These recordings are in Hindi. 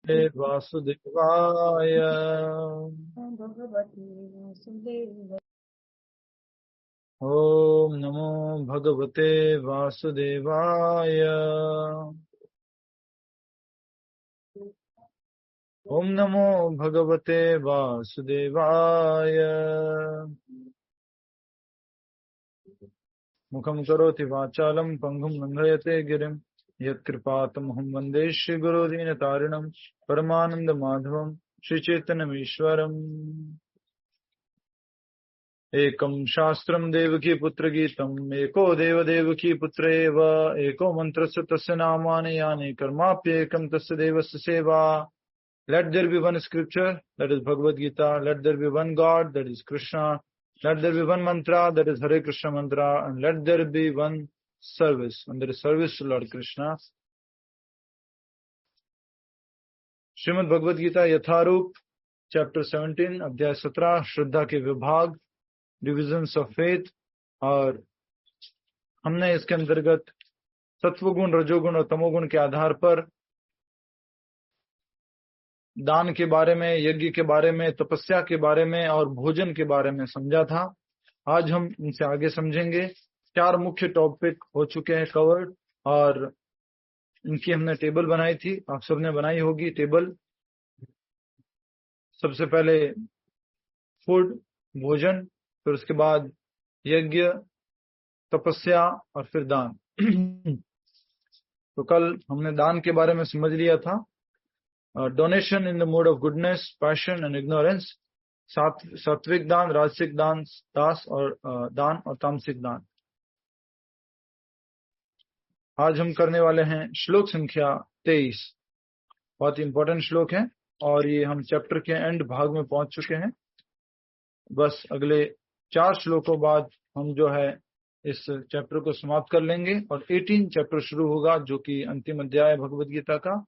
वासुदेवाय। ओम नमो भगवते वासुदेवाय। ओम नमो भगवते वासुदेवाय। मुखं करोति वाचालं पंगुं लंघयते गिरिं यत्कृपातमहं वन्दे श्रीगुरुदीनतारिणं परमानन्दमाधवं श्रीचैतन्यमीश्वरम्। एकं शास्त्रं देवकी पुत्र गीतम् एको देव देवकी पुत्र एव एको मन्त्रस्य तस्य नामानि यानि कर्माप्येकं तस्य देवस्य सेवा। Let there be one scripture, that is Bhagavad Gita. Let there be one God, that is Krishna. Let there be one mantra, that is Hare Krishna mantra. And let there be one service, and there is service to Lord Krishna. Shrimad Bhagavad Gita Yatharoop chapter 17 अध्याय 17 श्रद्धा के विभाग, डिविजन्स ऑफ फेथ। और हमने इसके अंतर्गत सत्वगुण, रजोगुण और तमोगुण के आधार पर दान के बारे में, यज्ञ के बारे में, तपस्या के बारे में और भोजन के बारे में समझा था। आज हम इनसे आगे समझेंगे। 4 मुख्य टॉपिक हो चुके हैं कवर्ड, और इनकी हमने टेबल बनाई थी, आप सबने बनाई होगी टेबल। सबसे पहले फूड, भोजन, फिर उसके बाद यज्ञ, तपस्या और फिर दान। तो कल हमने दान के बारे में समझ लिया था। Donation in the mode of goodness, passion and ignorance, सात्विक दान, राजसिक दान, दान और तामसिक दान। आज हम करने वाले हैं श्लोक संख्या 23। बहुत इंपॉर्टेंट श्लोक है और ये हम चैप्टर के एंड भाग में पहुंच चुके हैं। बस अगले 4 श्लोकों बाद हम जो है इस चैप्टर को समाप्त कर लेंगे और 18 चैप्टर शुरू होगा, जो कि अंतिम अध्याय भगवद गीता का।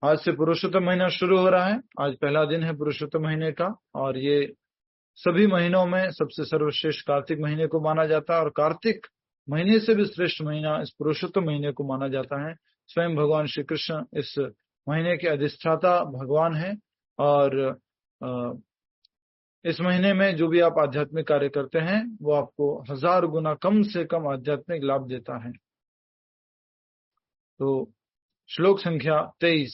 आज से पुरुषोत्तम महीना शुरू हो रहा है। आज पहला दिन है पुरुषोत्तम महीने का, और ये सभी महीनों में सबसे सर्वश्रेष्ठ कार्तिक महीने को माना जाता है, और कार्तिक महीने से भी श्रेष्ठ महीना इस पुरुषोत्तम महीने को माना जाता है। स्वयं भगवान श्री कृष्ण इस महीने के अधिष्ठाता भगवान है, और इस महीने में जो भी आप आध्यात्मिक कार्य करते हैं वो आपको 1000 गुना कम से कम आध्यात्मिक लाभ देता है। तो श्लोक संख्या 23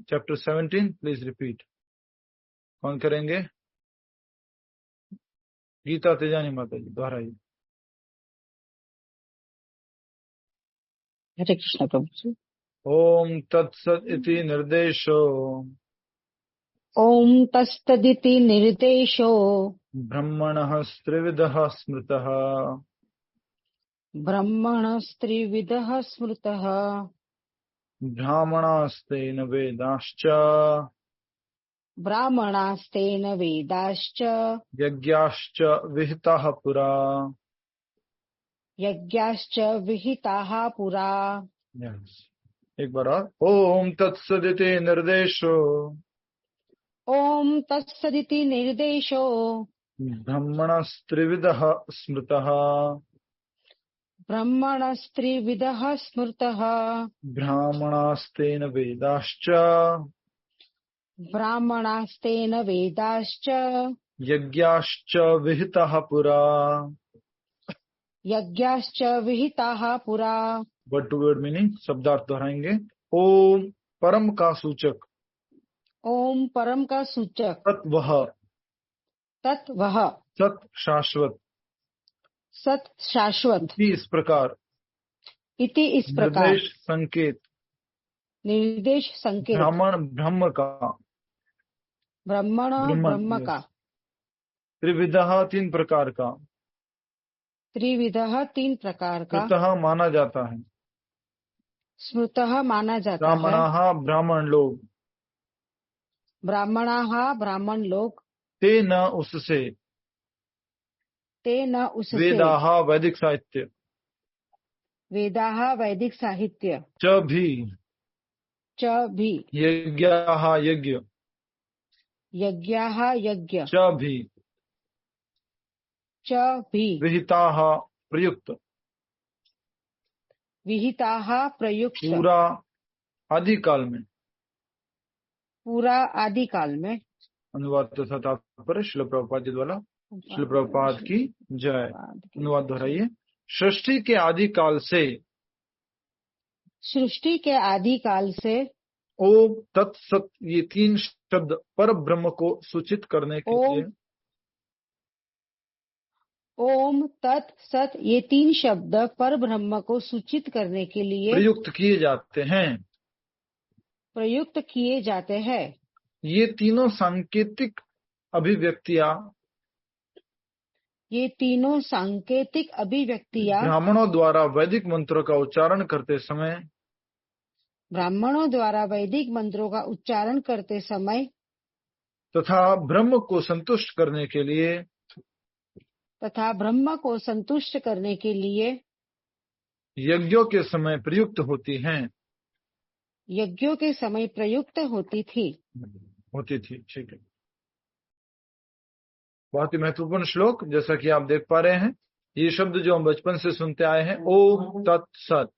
चैप्टर 17 प्लीज रिपीट। कौन करेंगे? गीता तेजानी माता जी दोहराइए। हरे कृष्ण प्रभु जी। ओम तत्सत् इति निर्देशो ओम तत्सदिति निर्देशो ब्रह्मणः त्रिविधः स्मृतः ब्रह्मणस्त्रिविधः स्मृतः ब्राह्मणास्तेन वेदाश्च ब्राह्मणास्तेन वेदाश्च यज्ञाश्च विहिताः पुरा। यज्ञाश्च विहिताः पुरा। एक बार और। ओम तत्सदिति निर्देशो ओम तत्सदिति निर्देशो ब्रह्मणस्त्रिविधः स्मृतः ब्रह्मणस्त्रिविधः स्मृतः ब्राह्मणास्तेन वेदाश्च ब्राह्मणास्तेन वेदाश्च यज्ञाश्च विहिताः पुरा। यज्ञाश्च विहिताः पुरा। वर्ड टू वर्ड मीनिंग, शब्दार्थ दोहराएंगे। ओम परम का सूचक, ओम परम का सूचक, तत्वः तत्वः, सत शाश्वत, सत शाश्वत, इस प्रकार, इति इस प्रकार, निर्देश संकेत, निर्देश संकेत, ब्राह्मण ब्रह्म का, ब्राह्मण ब्रह्म का, त्रिविधः 3 प्रकार का, त्रिविधः 3 प्रकार का, स्मृतः माना जाता है, स्मृतः माना जाता है, ब्राह्मणाः ब्राह्मण लोग, ब्राह्मणाः ब्राह्मण लोग, ते न उससे, ते न उससे, वेदाः वैदिक साहित्य, वेदाः वैदिक साहित्य, च भी, यज्ञाः यज्ञ, यज्ञाः यज्ञ, च भी, विहिताः प्रयुक्त, विहिताः प्रयुक्त, पूरा आदि काल में, पूरा आदि काल में। अनुवाद तथा तात्पर्य श्रील प्रभुपाद जी द्वारा। श्रील प्रभुपाद की जय। अनुवाद दोहराइए। सृष्टि के आदि काल से, सृष्टि के आदि काल से ओम तत्सत ये 3 शब्द पर ब्रह्म को सूचित करने के लिए, ओम तत् सत ये 3 शब्द पर ब्रह्म को सूचित करने के लिए प्रयुक्त किए जाते हैं। प्रयुक्त किए जाते हैं। ये तीनों सांकेतिक अभिव्यक्तियां ये तीनों सांकेतिक अभिव्यक्तियां ब्राह्मणों द्वारा वैदिक मंत्रों का उच्चारण करते समय, ब्राह्मणों द्वारा वैदिक मंत्रों का उच्चारण करते समय तथा ब्रह्म को संतुष्ट करने के लिए, तथा ब्रह्म को संतुष्ट करने के लिए यज्ञों के समय प्रयुक्त होती हैं। यज्ञों के समय प्रयुक्त होती थी। ठीक है। बहुत ही महत्वपूर्ण श्लोक, जैसा कि आप देख पा रहे हैं। ये शब्द जो हम बचपन से सुनते आए हैं, ओम तत्सत,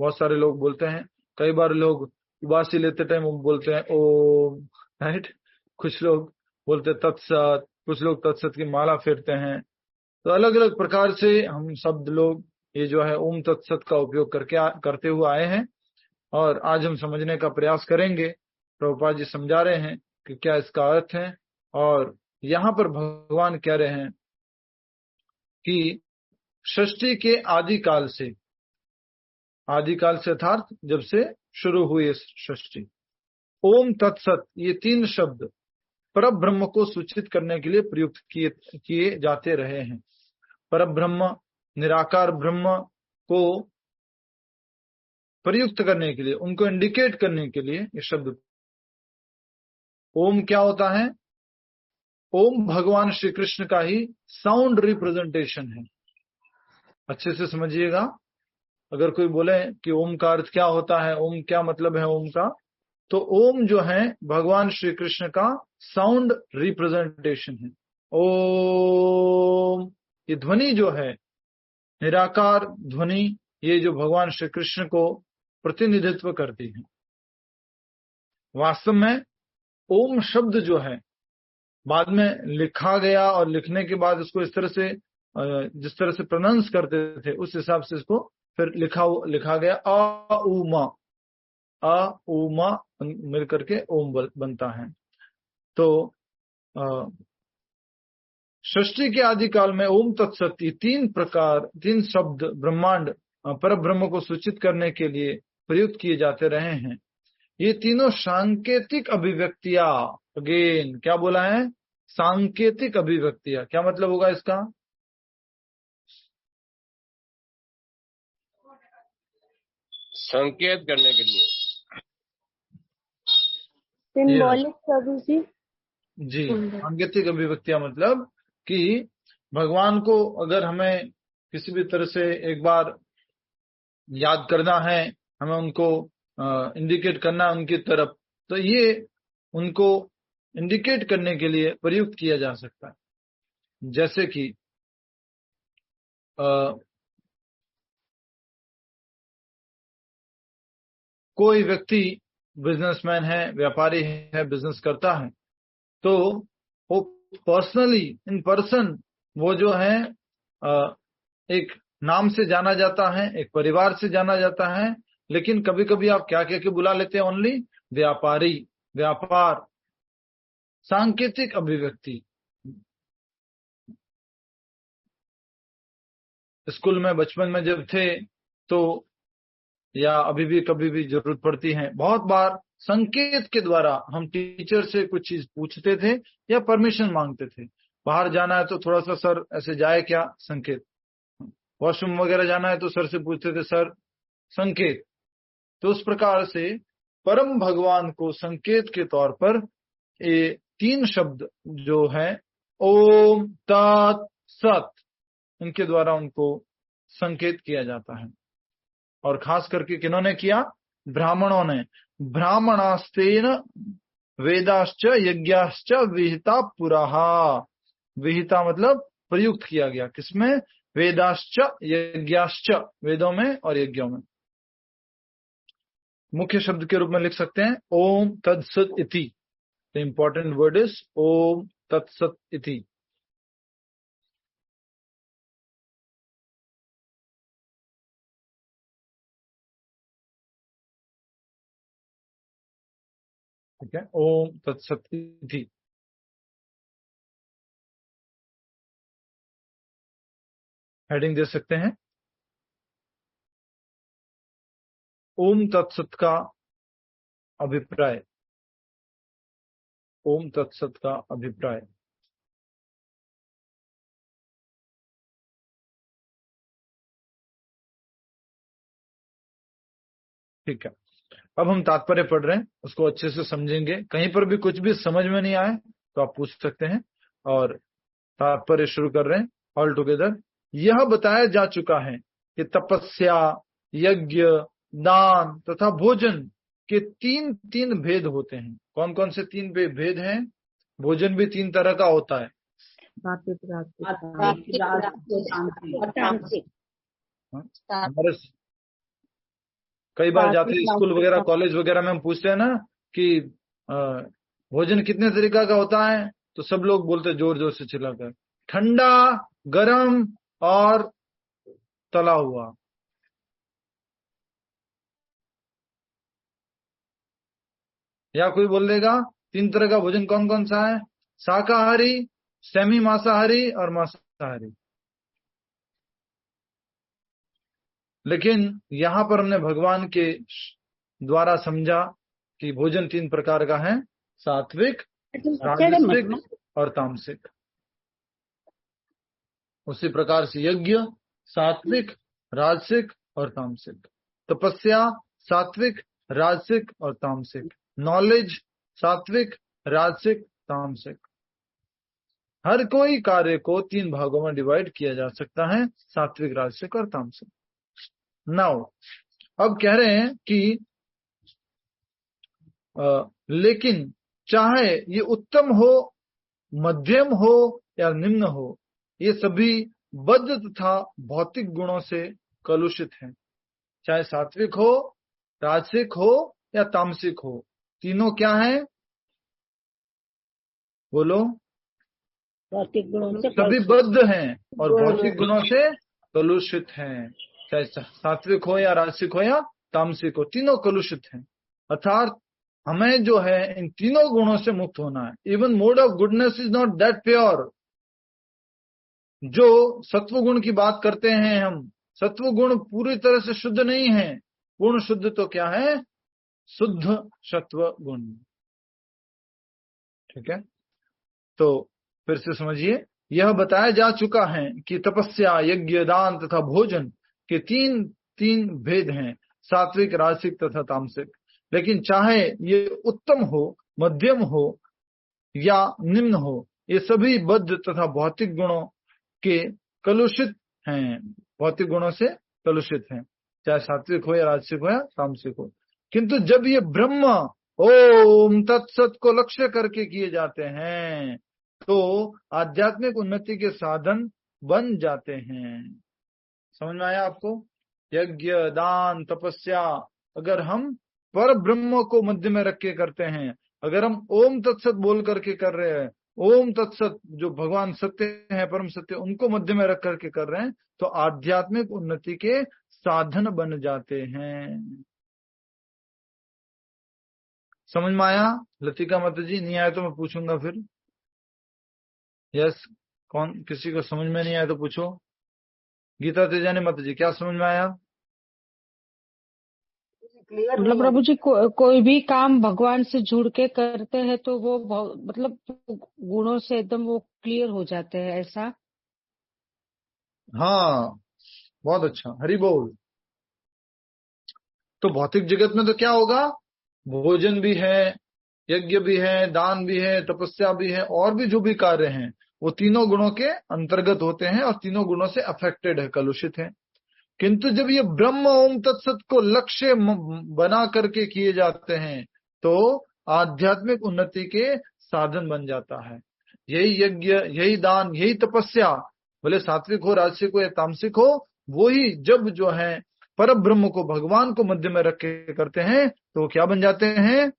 बहुत सारे लोग बोलते हैं। कई बार लोग उबासी लेते टाइम बोलते हैं ओम, राइट। कुछ लोग बोलते तत्सत, कुछ लोग तत्सत की माला फेरते हैं। तो अलग अलग प्रकार से हम शब्द लोग ये जो है ओम तत्सत का उपयोग करते हुए आए हैं, और आज हम समझने का प्रयास करेंगे। प्रभुपाद जी समझा रहे हैं कि क्या इसका अर्थ है, और यहाँ पर भगवान कह रहे हैं कि सृष्टि के आदिकाल से अर्थात जब से शुरू हुई सृष्टि, ओम तत्सत ये 3 शब्द पर ब्रह्म को सूचित करने के लिए प्रयुक्त किए जाते रहे हैं। पर ब्रह्म, निराकार ब्रह्म को प्रयुक्त करने के लिए, उनको इंडिकेट करने के लिए ये शब्द। ओम क्या होता है? ओम भगवान श्री कृष्ण का ही साउंड रिप्रेजेंटेशन है। अच्छे से समझिएगा। अगर कोई बोले कि ओम का अर्थ क्या होता है, ओम क्या मतलब है ओम का, तो ओम जो है भगवान श्री कृष्ण का साउंड रिप्रेजेंटेशन है। ओम ये ध्वनि जो है, निराकार ध्वनि, ये जो भगवान श्री कृष्ण को प्रतिनिधित्व करती है। वास्तव में ओम शब्द जो है बाद में लिखा गया, और लिखने के बाद इसको इस तरह से, जिस तरह से प्रोनाउंस करते थे उस हिसाब से इसको फिर लिखा गया। अ उ म मिल करके ओम बनता है। तो सृष्टि के आदि काल में ओम तत्सत 3 शब्द ब्रह्मांड पर ब्रह्म को सूचित करने के लिए प्रयुक्त किए जाते रहे हैं। ये तीनों सांकेतिक अभिव्यक्तियां, अगेन क्या बोला है? सांकेतिक अभिव्यक्तियां। क्या मतलब होगा इसका? संकेत करने के लिए, सिंबॉलिक प्रभु जी। सांकेतिक अभिव्यक्तियां मतलब कि भगवान को अगर हमें किसी भी तरह से एक बार याद करना है, हमें उनको इंडिकेट करना है उनकी तरफ, तो ये उनको इंडिकेट करने के लिए प्रयुक्त किया जा सकता है। जैसे कि कोई व्यक्ति बिजनेसमैन है, व्यापारी है, बिजनेस करता है, तो वो पर्सनली इन पर्सन वो जो है एक नाम से जाना जाता है, एक परिवार से जाना जाता है, लेकिन कभी कभी आप क्या कह के बुला लेते हैं? ओनली व्यापारी, व्यापार, सांकेतिक अभिव्यक्ति। स्कूल में बचपन में जब थे तो, या अभी भी कभी भी जरूरत पड़ती है, बहुत बार संकेत के द्वारा हम टीचर से कुछ चीज पूछते थे या परमिशन मांगते थे। बाहर जाना है तो थोड़ा सा सर ऐसे जाए क्या? संकेत। वॉशरूम वगैरह जाना है तो सर से पूछते थे, सर संकेत। तो उस प्रकार से परम भगवान को संकेत के तौर पर ये 3 शब्द जो है ओम तत् सत, इनके द्वारा उनको संकेत किया जाता है। और खास करके किन्होंने किया? ब्राह्मणों ने। ब्राह्मणास्तेन वेदाश्च यज्ञाश्च विहिता पुराहा। विहिता मतलब प्रयुक्त किया गया। किसमें? वेदाश्च यज्ञाश्च, वेदों में और यज्ञों में। मुख्य शब्द के रूप में लिख सकते हैं ओम तत्सत इति। द इंपॉर्टेंट वर्ड इज ओम तत्सत इति। ठीक है, ओम तत्सत इति। हेडिंग दे सकते हैं, ओम तत्सत का अभिप्राय। ओम तत्सत का अभिप्राय। ठीक है, अब हम तात्पर्य पढ़ रहे हैं, उसको अच्छे से समझेंगे। कहीं पर भी कुछ भी समझ में नहीं आए तो आप पूछ सकते हैं। और तात्पर्य शुरू कर रहे हैं ऑल टुगेदर। यह बताया जा चुका है कि तपस्या, यज्ञ, दान तथा भोजन के तीन तीन भेद होते हैं। कौन कौन से तीन भेद हैं? भोजन भी तीन तरह का होता है। हमारे कई बार जाते हैं स्कूल वगैरह, कॉलेज वगैरह में, हम पूछते हैं ना कि भोजन कितने तरीका का होता है, तो सब लोग बोलते हैं जोर जोर से चिल्लाकर, ठंडा, गरम और तला हुआ। या कोई बोल देगा तीन तरह का भोजन कौन कौन सा है? शाकाहारी, सेमी मांसाहारी और मांसाहारी। लेकिन यहां पर हमने भगवान के द्वारा समझा कि भोजन तीन प्रकार का है, सात्विक, राजसिक और तामसिक। उसी प्रकार से यज्ञ सात्विक, राजसिक और तामसिक। तपस्या सात्विक, राजसिक और तामसिक। नॉलेज सात्विक, राजसिक, तामसिक। हर कोई कार्य को तीन भागों में डिवाइड किया जा सकता है, सात्विक, राजसिक और तामसिक। नाउ अब कह रहे हैं कि लेकिन चाहे ये उत्तम हो, मध्यम हो या निम्न हो, ये सभी बद्ध तथा भौतिक गुणों से कलुषित हैं। चाहे सात्विक हो, राजसिक हो या तामसिक हो, तीनों क्या है? बोलो। भौतिक गुणों से सभी बद्ध हैं और भौतिक गुणों से कलुषित हैं। चाहे सात्विक हो या राजसिक हो या तामसिक हो, तीनों कलुषित हैं। अर्थात हमें जो है इन तीनों गुणों से मुक्त होना है। Even mode of goodness is not that pure. जो सत्व गुण की बात करते हैं हम, सत्व गुण पूरी तरह से शुद्ध नहीं है। पूर्ण शुद्ध तो क्या है? शुद्ध सत्व गुण। ठीक है, तो फिर से समझिए, यह बताया जा चुका है कि तपस्या, यज्ञ, दान तथा भोजन के तीन तीन भेद हैं, सात्विक, राजसिक तथा तामसिक। लेकिन चाहे ये उत्तम हो, मध्यम हो या निम्न हो, ये सभी बद्ध तथा भौतिक गुणों के कलुषित हैं, भौतिक गुणों से कलुषित हैं। चाहे सात्विक हो या राजसिक हो या तामसिक हो। किंतु जब ये ब्रह्म ओम तत्सत को लक्ष्य करके किए जाते हैं तो आध्यात्मिक उन्नति के साधन बन जाते हैं। समझ में आया आपको? यज्ञ, दान, तपस्या अगर हम पर ब्रह्म को मध्य में रख के करते हैं, अगर हम ओम तत्सत बोल करके कर रहे हैं, ओम तत्सत जो भगवान सत्य है, परम सत्य, उनको मध्य में रख करके कर रहे हैं, तो आध्यात्मिक उन्नति के साधन बन जाते हैं। समझ में आया? लतिका माता जी, नहीं आया तो मैं पूछूंगा फिर। यस, कौन किसी को समझ में नहीं आया तो पूछो। गीता तेजानी माता जी, क्या समझ में आया? मतलब प्रभु जी कोई भी काम भगवान से जुड़ के करते हैं तो वो मतलब गुणों से एकदम वो क्लियर हो जाते हैं, ऐसा? हाँ, बहुत अच्छा, हरि बोल। तो भौतिक जगत में तो क्या होगा? भोजन भी है, यज्ञ भी है, दान भी है, तपस्या भी है, और भी जो भी कार्य हैं वो तीनों गुणों के अंतर्गत होते हैं और तीनों गुणों से अफेक्टेड है, कलुषित है। किंतु जब ये ब्रह्म ओम तत्सत को लक्ष्य बना करके किए जाते हैं तो आध्यात्मिक उन्नति के साधन बन जाता है। यही यज्ञ, यही दान, यही तपस्या, भले सात्विक हो, राजसिक हो या तामसिक हो, वो ही जब जो है पर ब्रह्म को, भगवान को मध्य में रख के करते हैं तो क्या बन जाते हैं?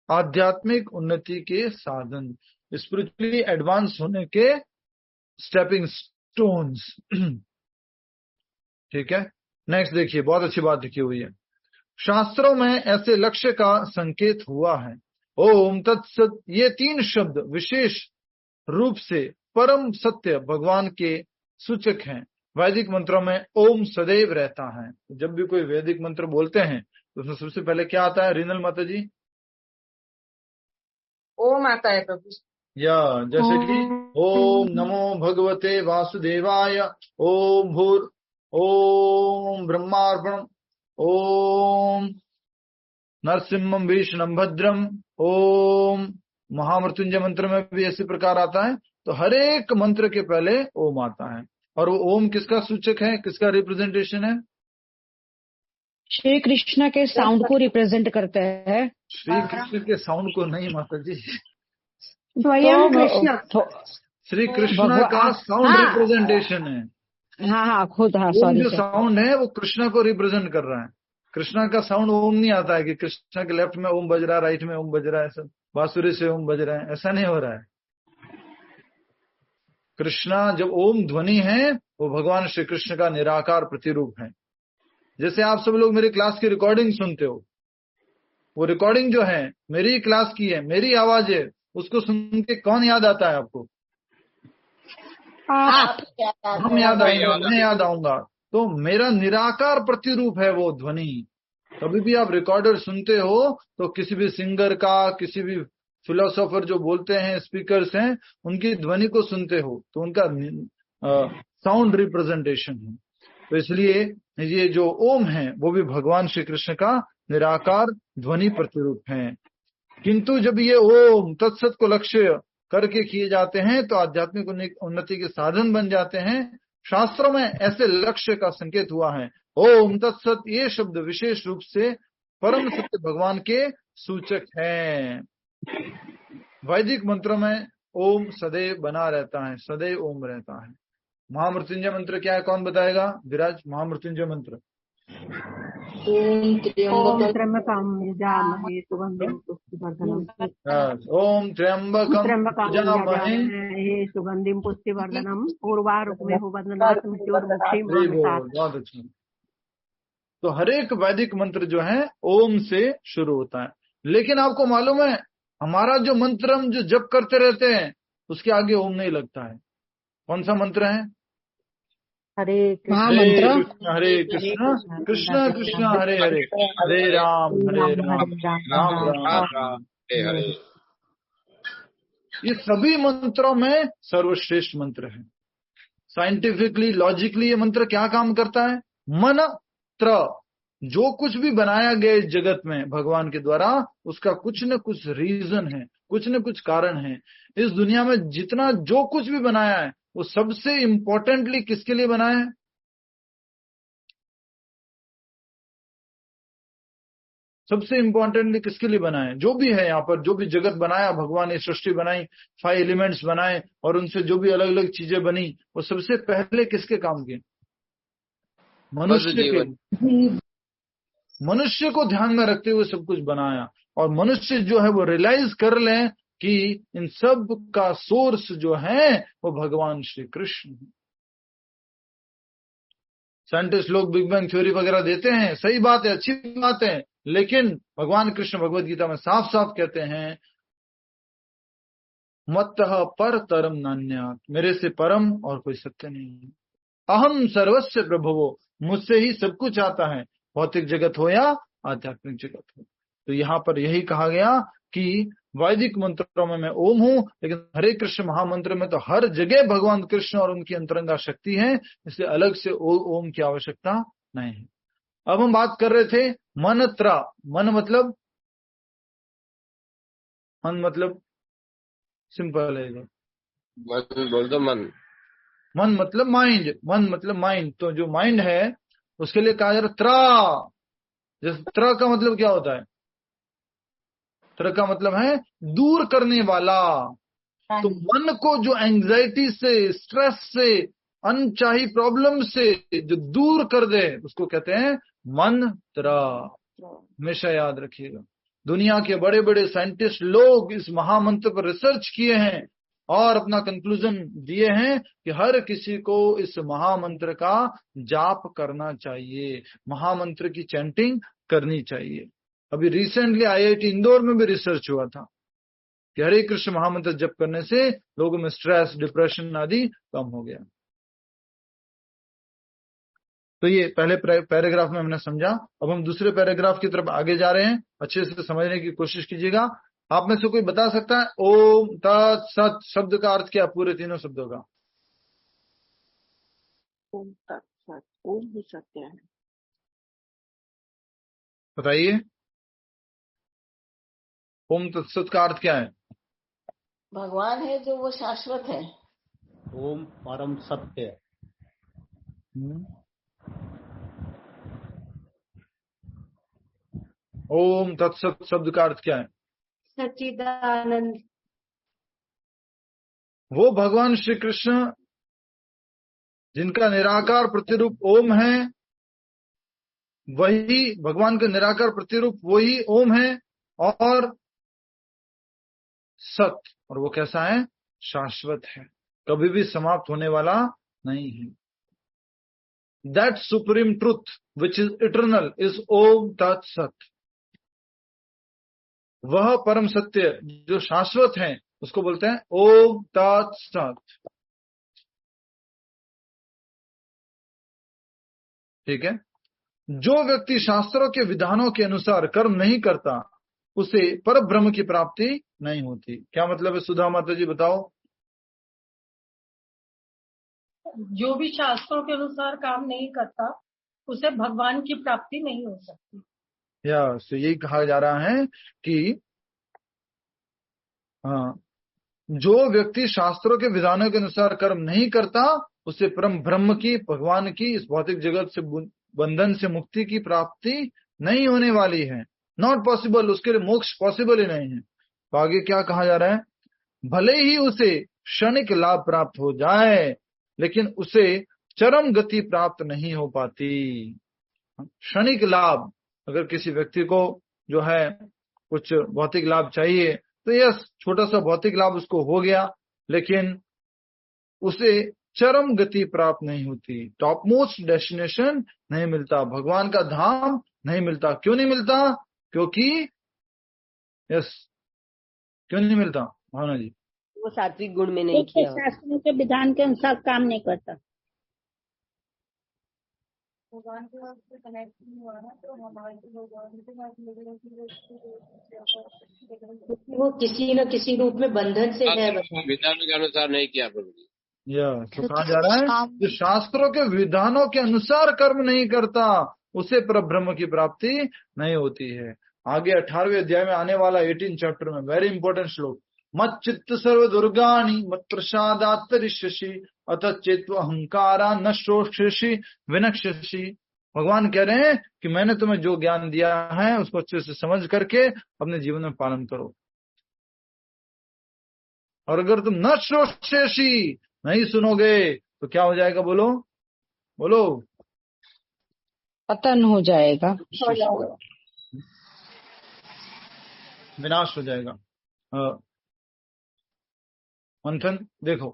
आध्यात्मिक उन्नति के साधन, स्पिरिचुअली एडवांस होने के स्टेपिंग स्टोन्स। ठीक है, नेक्स्ट देखिए, बहुत अच्छी बात लिखी हुई है। शास्त्रों में ऐसे लक्ष्य का संकेत हुआ है। ओम तत्सत, ये 3 शब्द विशेष रूप से परम सत्य भगवान के सूचक हैं। वैदिक मंत्रों में ओम सदैव रहता है। जब भी कोई वैदिक मंत्र बोलते हैं तो उसमें सबसे पहले क्या आता है, रीनल माता जी? ओम आता है प्रभु। या जैसे कि ओम नमो भगवते वासुदेवाय, ओम भूर, ओम ब्रह्मार्पणम, ओम नरसिम्हम भीषणम भद्रम, ओम। महामृत्युंजय मंत्र में भी इसी प्रकार आता है। तो हर एक मंत्र के पहले ओम आता है। और वो ओम किसका सूचक है, किसका रिप्रेजेंटेशन है? श्री कृष्ण के साउंड को रिप्रेजेंट करते हैं। श्री कृष्ण के साउंड को नहीं माता जी, स्वयं कृष्ण, श्री कृष्ण का साउंड रिप्रेजेंटेशन है। हाँ खुद, हाँ ओम सॉरी जो साउंड है वो कृष्ण को रिप्रेजेंट कर रहा है। कृष्णा का साउंड ओम नहीं आता है कि कृष्णा के लेफ्ट में ओम बज रहा है, राइट में ओम बज रहा है, सब बांसुरी से ओम बज रहा है, ऐसा नहीं हो रहा है। कृष्णा जब ओम ध्वनि है वो भगवान श्री कृष्ण का निराकार प्रतिरूप है। जैसे आप सब लोग मेरी क्लास की रिकॉर्डिंग सुनते हो, वो रिकॉर्डिंग जो है मेरी क्लास की है, मेरी आवाज है, उसको सुन के कौन याद आता है आपको? आप। हम याद आएंगे, मैं याद आऊंगा। तो मेरा निराकार प्रतिरूप है वो ध्वनि। कभी भी आप रिकॉर्डर सुनते हो तो किसी भी सिंगर का, किसी भी फिलोसोफर जो बोलते हैं, स्पीकर्स हैं, उनकी ध्वनि को सुनते हो तो उनका साउंड रिप्रेजेंटेशन है। तो इसलिए ये जो ओम है वो भी भगवान श्री कृष्ण का निराकार ध्वनि प्रतिरूप है। किंतु जब ये ओम तत्सत को लक्ष्य करके किए जाते हैं तो आध्यात्मिक उन्नति के साधन बन जाते हैं। शास्त्रों में ऐसे लक्ष्य का संकेत हुआ है। ओम तत्सत, ये शब्द विशेष रूप से परम सत्य भगवान के सूचक हैं। वैदिक मंत्रों में ओम सदैव बना रहता है, सदैव ओम रहता है। महामृत्युंजय मंत्र क्या है, कौन बताएगा? विराज, महामृत्युंजय मंत्र। ओम त्र्यंबकं यजामहे सुगंधिं पुष्टिवर्धनम्। ओम त्र्यंबकं यजामहे सुगंधिं पुष्टिवर्धनम् उर्वारुकमेव बंधनात् मृत्योर्मुक्षीयमामृतात्। बहुत अच्छा। तो हर एक वैदिक मंत्र जो है ओम से शुरू होता है। लेकिन आपको मालूम है हमारा जो मंत्र हम जो जप करते रहते हैं उसके आगे ओम नहीं लगता है। कौन सा मंत्र है? हरे कृष्ण हरे कृष्ण कृष्ण कृष्ण हरे हरे, हरे राम राम राम हरे हरे। ये सभी मंत्रों में सर्वश्रेष्ठ मंत्र है। साइंटिफिकली, लॉजिकली ये मंत्र क्या काम करता है? मन त्र, जो कुछ भी बनाया गया इस जगत में भगवान के द्वारा, उसका कुछ न कुछ रीजन है, कुछ न कुछ कारण है। इस दुनिया में जितना जो कुछ भी बनाया है वो सबसे इंपॉर्टेंटली किसके लिए बनाया है? सबसे इंपॉर्टेंटली किसके लिए बनाया है? जो भी है यहाँ पर, जो भी जगत बनाया भगवान ने, सृष्टि बनाई, 5 एलिमेंट्स बनाए और उनसे जो भी अलग अलग चीजें बनी, वो सबसे पहले किसके काम के? मनुष्य के। मनुष्य को ध्यान में रखते हुए सब कुछ बनाया। और मनुष्य जो है वो रियलाइज कर लें कि इन सब का सोर्स जो है वो भगवान श्री कृष्ण है। साइंटिस्ट लोग बिग बैंग थ्योरी वगैरह देते हैं, सही बात है, अच्छी बात है, लेकिन भगवान कृष्ण भगवद गीता में साफ साफ कहते हैं मत्तः पर तरम नान्यात्, मेरे से परम और कोई सत्य नहीं है। अहम सर्वस्य प्रभवो, मुझसे ही सब कुछ आता है, भौतिक जगत हो या आध्यात्मिक जगत हो। तो यहाँ पर यही कहा गया कि वैदिक मंत्रों में मैं ओम हूं, लेकिन हरे कृष्ण महामंत्र में तो हर जगह भगवान कृष्ण और उनकी अंतरंगा शक्ति है, इसलिए अलग से ओम की आवश्यकता नहीं है। अब हम बात कर रहे थे मनत्रा। मन मतलब सिंपल है, मन बोल दो। मन मतलब माइंड, मन मतलब माइंड। तो जो माइंड है उसके लिए कहा जा रहा त्रा। जैसे त्रा का मतलब क्या होता है? त्रा का मतलब है दूर करने वाला। तो मन को जो एंजाइटी से, स्ट्रेस से, अनचाही प्रॉब्लम से जो दूर कर दे उसको कहते हैं मंत्र। हमेशा याद रखिएगा, दुनिया के बड़े बड़े साइंटिस्ट लोग इस महामंत्र पर रिसर्च किए हैं और अपना कंक्लूजन दिए हैं कि हर किसी को इस महामंत्र का जाप करना चाहिए, महामंत्र की चैंटिंग करनी चाहिए। अभी रिसेंटली आईआईटी इंदौर में भी रिसर्च हुआ था कि हरे कृष्ण महामंत्र जप करने से लोगों में स्ट्रेस, डिप्रेशन आदि कम हो गया। तो ये पहले पैराग्राफ में हमने समझा। अब हम दूसरे पैराग्राफ की तरफ आगे जा रहे हैं, अच्छे से समझने की कोशिश कीजिएगा। आप में से कोई बता सकता है ओम तत् सत शब्द का अर्थ क्या, पूरे तीनों शब्दों का? ओम तत्सत, ओम ही सत्य है। बताइए, ओम तत्सत का अर्थ क्या है? भगवान है जो वो शाश्वत है। ओम परम सत्य है। ओम तत्सत शब्द का अर्थ क्या है? सच्चिदानंद। वो भगवान श्री कृष्ण जिनका निराकार प्रतिरूप ओम है, वही भगवान का निराकार प्रतिरूप वही ओम है, और सत, और वो कैसा है? शाश्वत है, कभी भी समाप्त होने वाला नहीं है। That supreme truth which is eternal is Om Tat Sat. वह परम सत्य जो शाश्वत है उसको बोलते हैं ओम तत् सत। ठीक है। जो व्यक्ति शास्त्रों के विधानों के अनुसार कर्म नहीं करता उसे पर ब्रह्म की प्राप्ति नहीं होती। क्या मतलब है सुधा माता जी, बताओ? जो भी शास्त्रों के अनुसार काम नहीं करता उसे भगवान की प्राप्ति नहीं हो सकती। तो यही कहा जा रहा है कि जो व्यक्ति शास्त्रों के विधानों के अनुसार कर्म नहीं करता उसे परम ब्रह्म की, भगवान की, इस भौतिक जगत से बंधन से मुक्ति की प्राप्ति नहीं होने वाली है। नॉट पॉसिबल, उसके लिए मोक्ष पॉसिबल ही नहीं है। तो आगे क्या कहा जा रहा है? भले ही उसे क्षणिक लाभ प्राप्त हो जाए लेकिन उसे चरम गति प्राप्त नहीं हो पाती। क्षणिक लाभ, अगर किसी व्यक्ति को जो है कुछ भौतिक लाभ चाहिए तो यस, छोटा सा भौतिक लाभ उसको हो गया, लेकिन उसे चरम गति प्राप्त नहीं होती, टॉप मोस्ट डेस्टिनेशन नहीं मिलता, भगवान का धाम नहीं मिलता। क्यों नहीं मिलता? क्योंकि यस, क्यों नहीं मिलता भावना जी? वो सात्विक गुण में नहीं किया, शास्त्रों के विधान के अनुसार काम नहीं करता। भगवान के साथ कनेक्ट नहीं हुआ ना, तो हमारे वो किसी न किसी रूप में बंधन से है। विधानों के अनुसार नहीं किया प्रभु जी। तो कहा जा रहा है जो शास्त्रों के विधानों के अनुसार कर्म नहीं करता उसे परब्रह्म की प्राप्ति नहीं होती है। आगे 18वें अध्याय में आने वाला 18 चैप्टर में वेरी इंपॉर्टेंट श्लोक, मत चित्त सर्व दुर्गानि मत प्रसादात् तरिष्यसि अतः चेत्व अहंकारा न शोष्यसि विनक्ष्यसि। भगवान कह रहे हैं कि मैंने तुम्हें जो ज्ञान दिया है उसको अच्छे से समझ करके अपने जीवन में पालन करो, और अगर तुम न शोष्यसि, नहीं सुनोगे तो क्या हो जाएगा? बोलो बोलो, पतन हो जाएगा, विनाश हो जाएगा। मंथन देखो,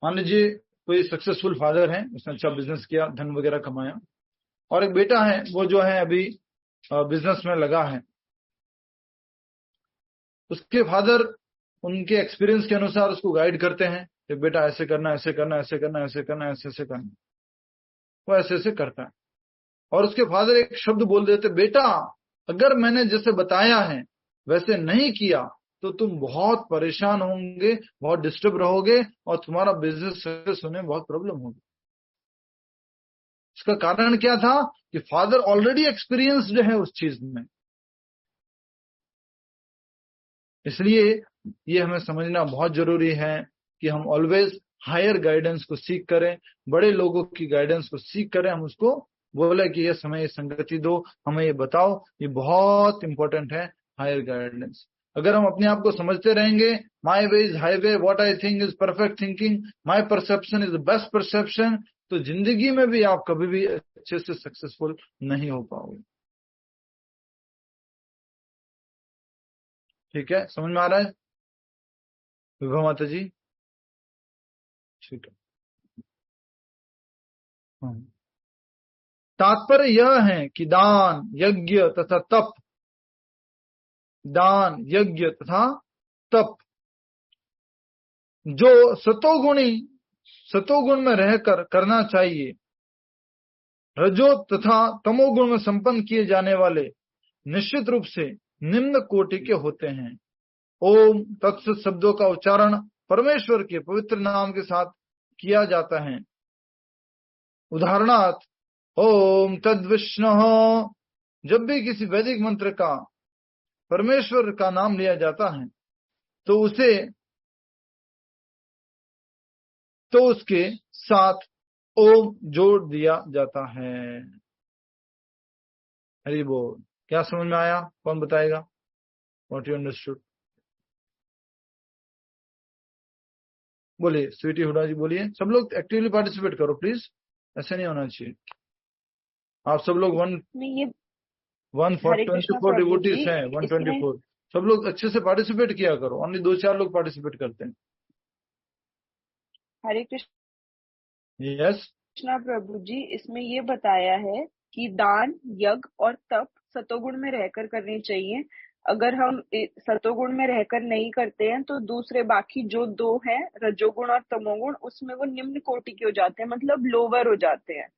मान लीजिए कोई सक्सेसफुल फादर है, उसने अच्छा बिजनेस किया, धन वगैरह कमाया, और एक बेटा है वो जो है अभी बिजनेस में लगा है। उसके फादर उनके एक्सपीरियंस के अनुसार उसको गाइड करते हैं कि बेटा ऐसे करना, ऐसे करना, ऐसे करना, ऐसे करना, ऐसे ऐसे करना। वो ऐसे ऐसे करता है, और उसके फादर एक शब्द बोल देते, बेटा अगर मैंने जैसे बताया है वैसे नहीं किया तो तुम बहुत परेशान होंगे, बहुत डिस्टर्ब रहोगे, और तुम्हारा बिजनेस सक्सेस होने में बहुत प्रॉब्लम होगी। इसका कारण क्या था कि फादर ऑलरेडी एक्सपीरियंस्ड है उस चीज में। इसलिए ये हमें समझना बहुत जरूरी है कि हम ऑलवेज हायर गाइडेंस को सीख करें, बड़े लोगों की गाइडेंस को सीख करें। हम उसको बोले कि ये समय संगति दो, हमें ये बताओ, ये बहुत इंपॉर्टेंट है हायर गाइडेंस। अगर हम अपने आप को समझते रहेंगे my way is highway, what I think is perfect thinking, my perception is the best perception, तो जिंदगी में भी आप कभी भी अच्छे से सक्सेसफुल नहीं हो पाओगे। ठीक है, समझ में आ रहा है विभा माता जी? ठीक है। हाँ। तात्पर्य यह है कि दान यज्ञ तथा तप, दान यज्ञ तथा तप जो सतोगुण में रहकर करना चाहिए, रजो तथा तमोगुण में संपन्न किए जाने वाले निश्चित रूप से निम्न कोटि के होते हैं। ओम तत्सत शब्दों का उच्चारण परमेश्वर के पवित्र नाम के साथ किया जाता है। उदाहरणार्थ ओम तद विष्णु, जब भी किसी वैदिक मंत्र का परमेश्वर का नाम लिया जाता है तो उसके साथ ओम जोड़ दिया जाता है। हरि बोल। क्या समझ में आया? कौन बताएगा? What you understood? बोलिए स्वीटी हुडा जी, बोलिए। सब लोग एक्टिवली पार्टिसिपेट करो प्लीज, ऐसे नहीं होना चाहिए। आप सब लोग 124 डिवोटीज हैं, 124। सब लोग अच्छे से पार्टिसिपेट किया करो, ओनली 2-4 लोग पार्टिसिपेट करते हैं। हरे कृष्ण। यस कृष्णा प्रभु जी, इसमें ये बताया है कि दान यज्ञ और तप सतोगुण में रहकर करने चाहिए। अगर हम सतोगुण में रहकर नहीं करते हैं तो दूसरे बाकी जो 2 हैं, रजोगुण और तमोगुण, उसमें वो निम्न कोटि के हो जाते हैं, मतलब लोअर हो जाते हैं।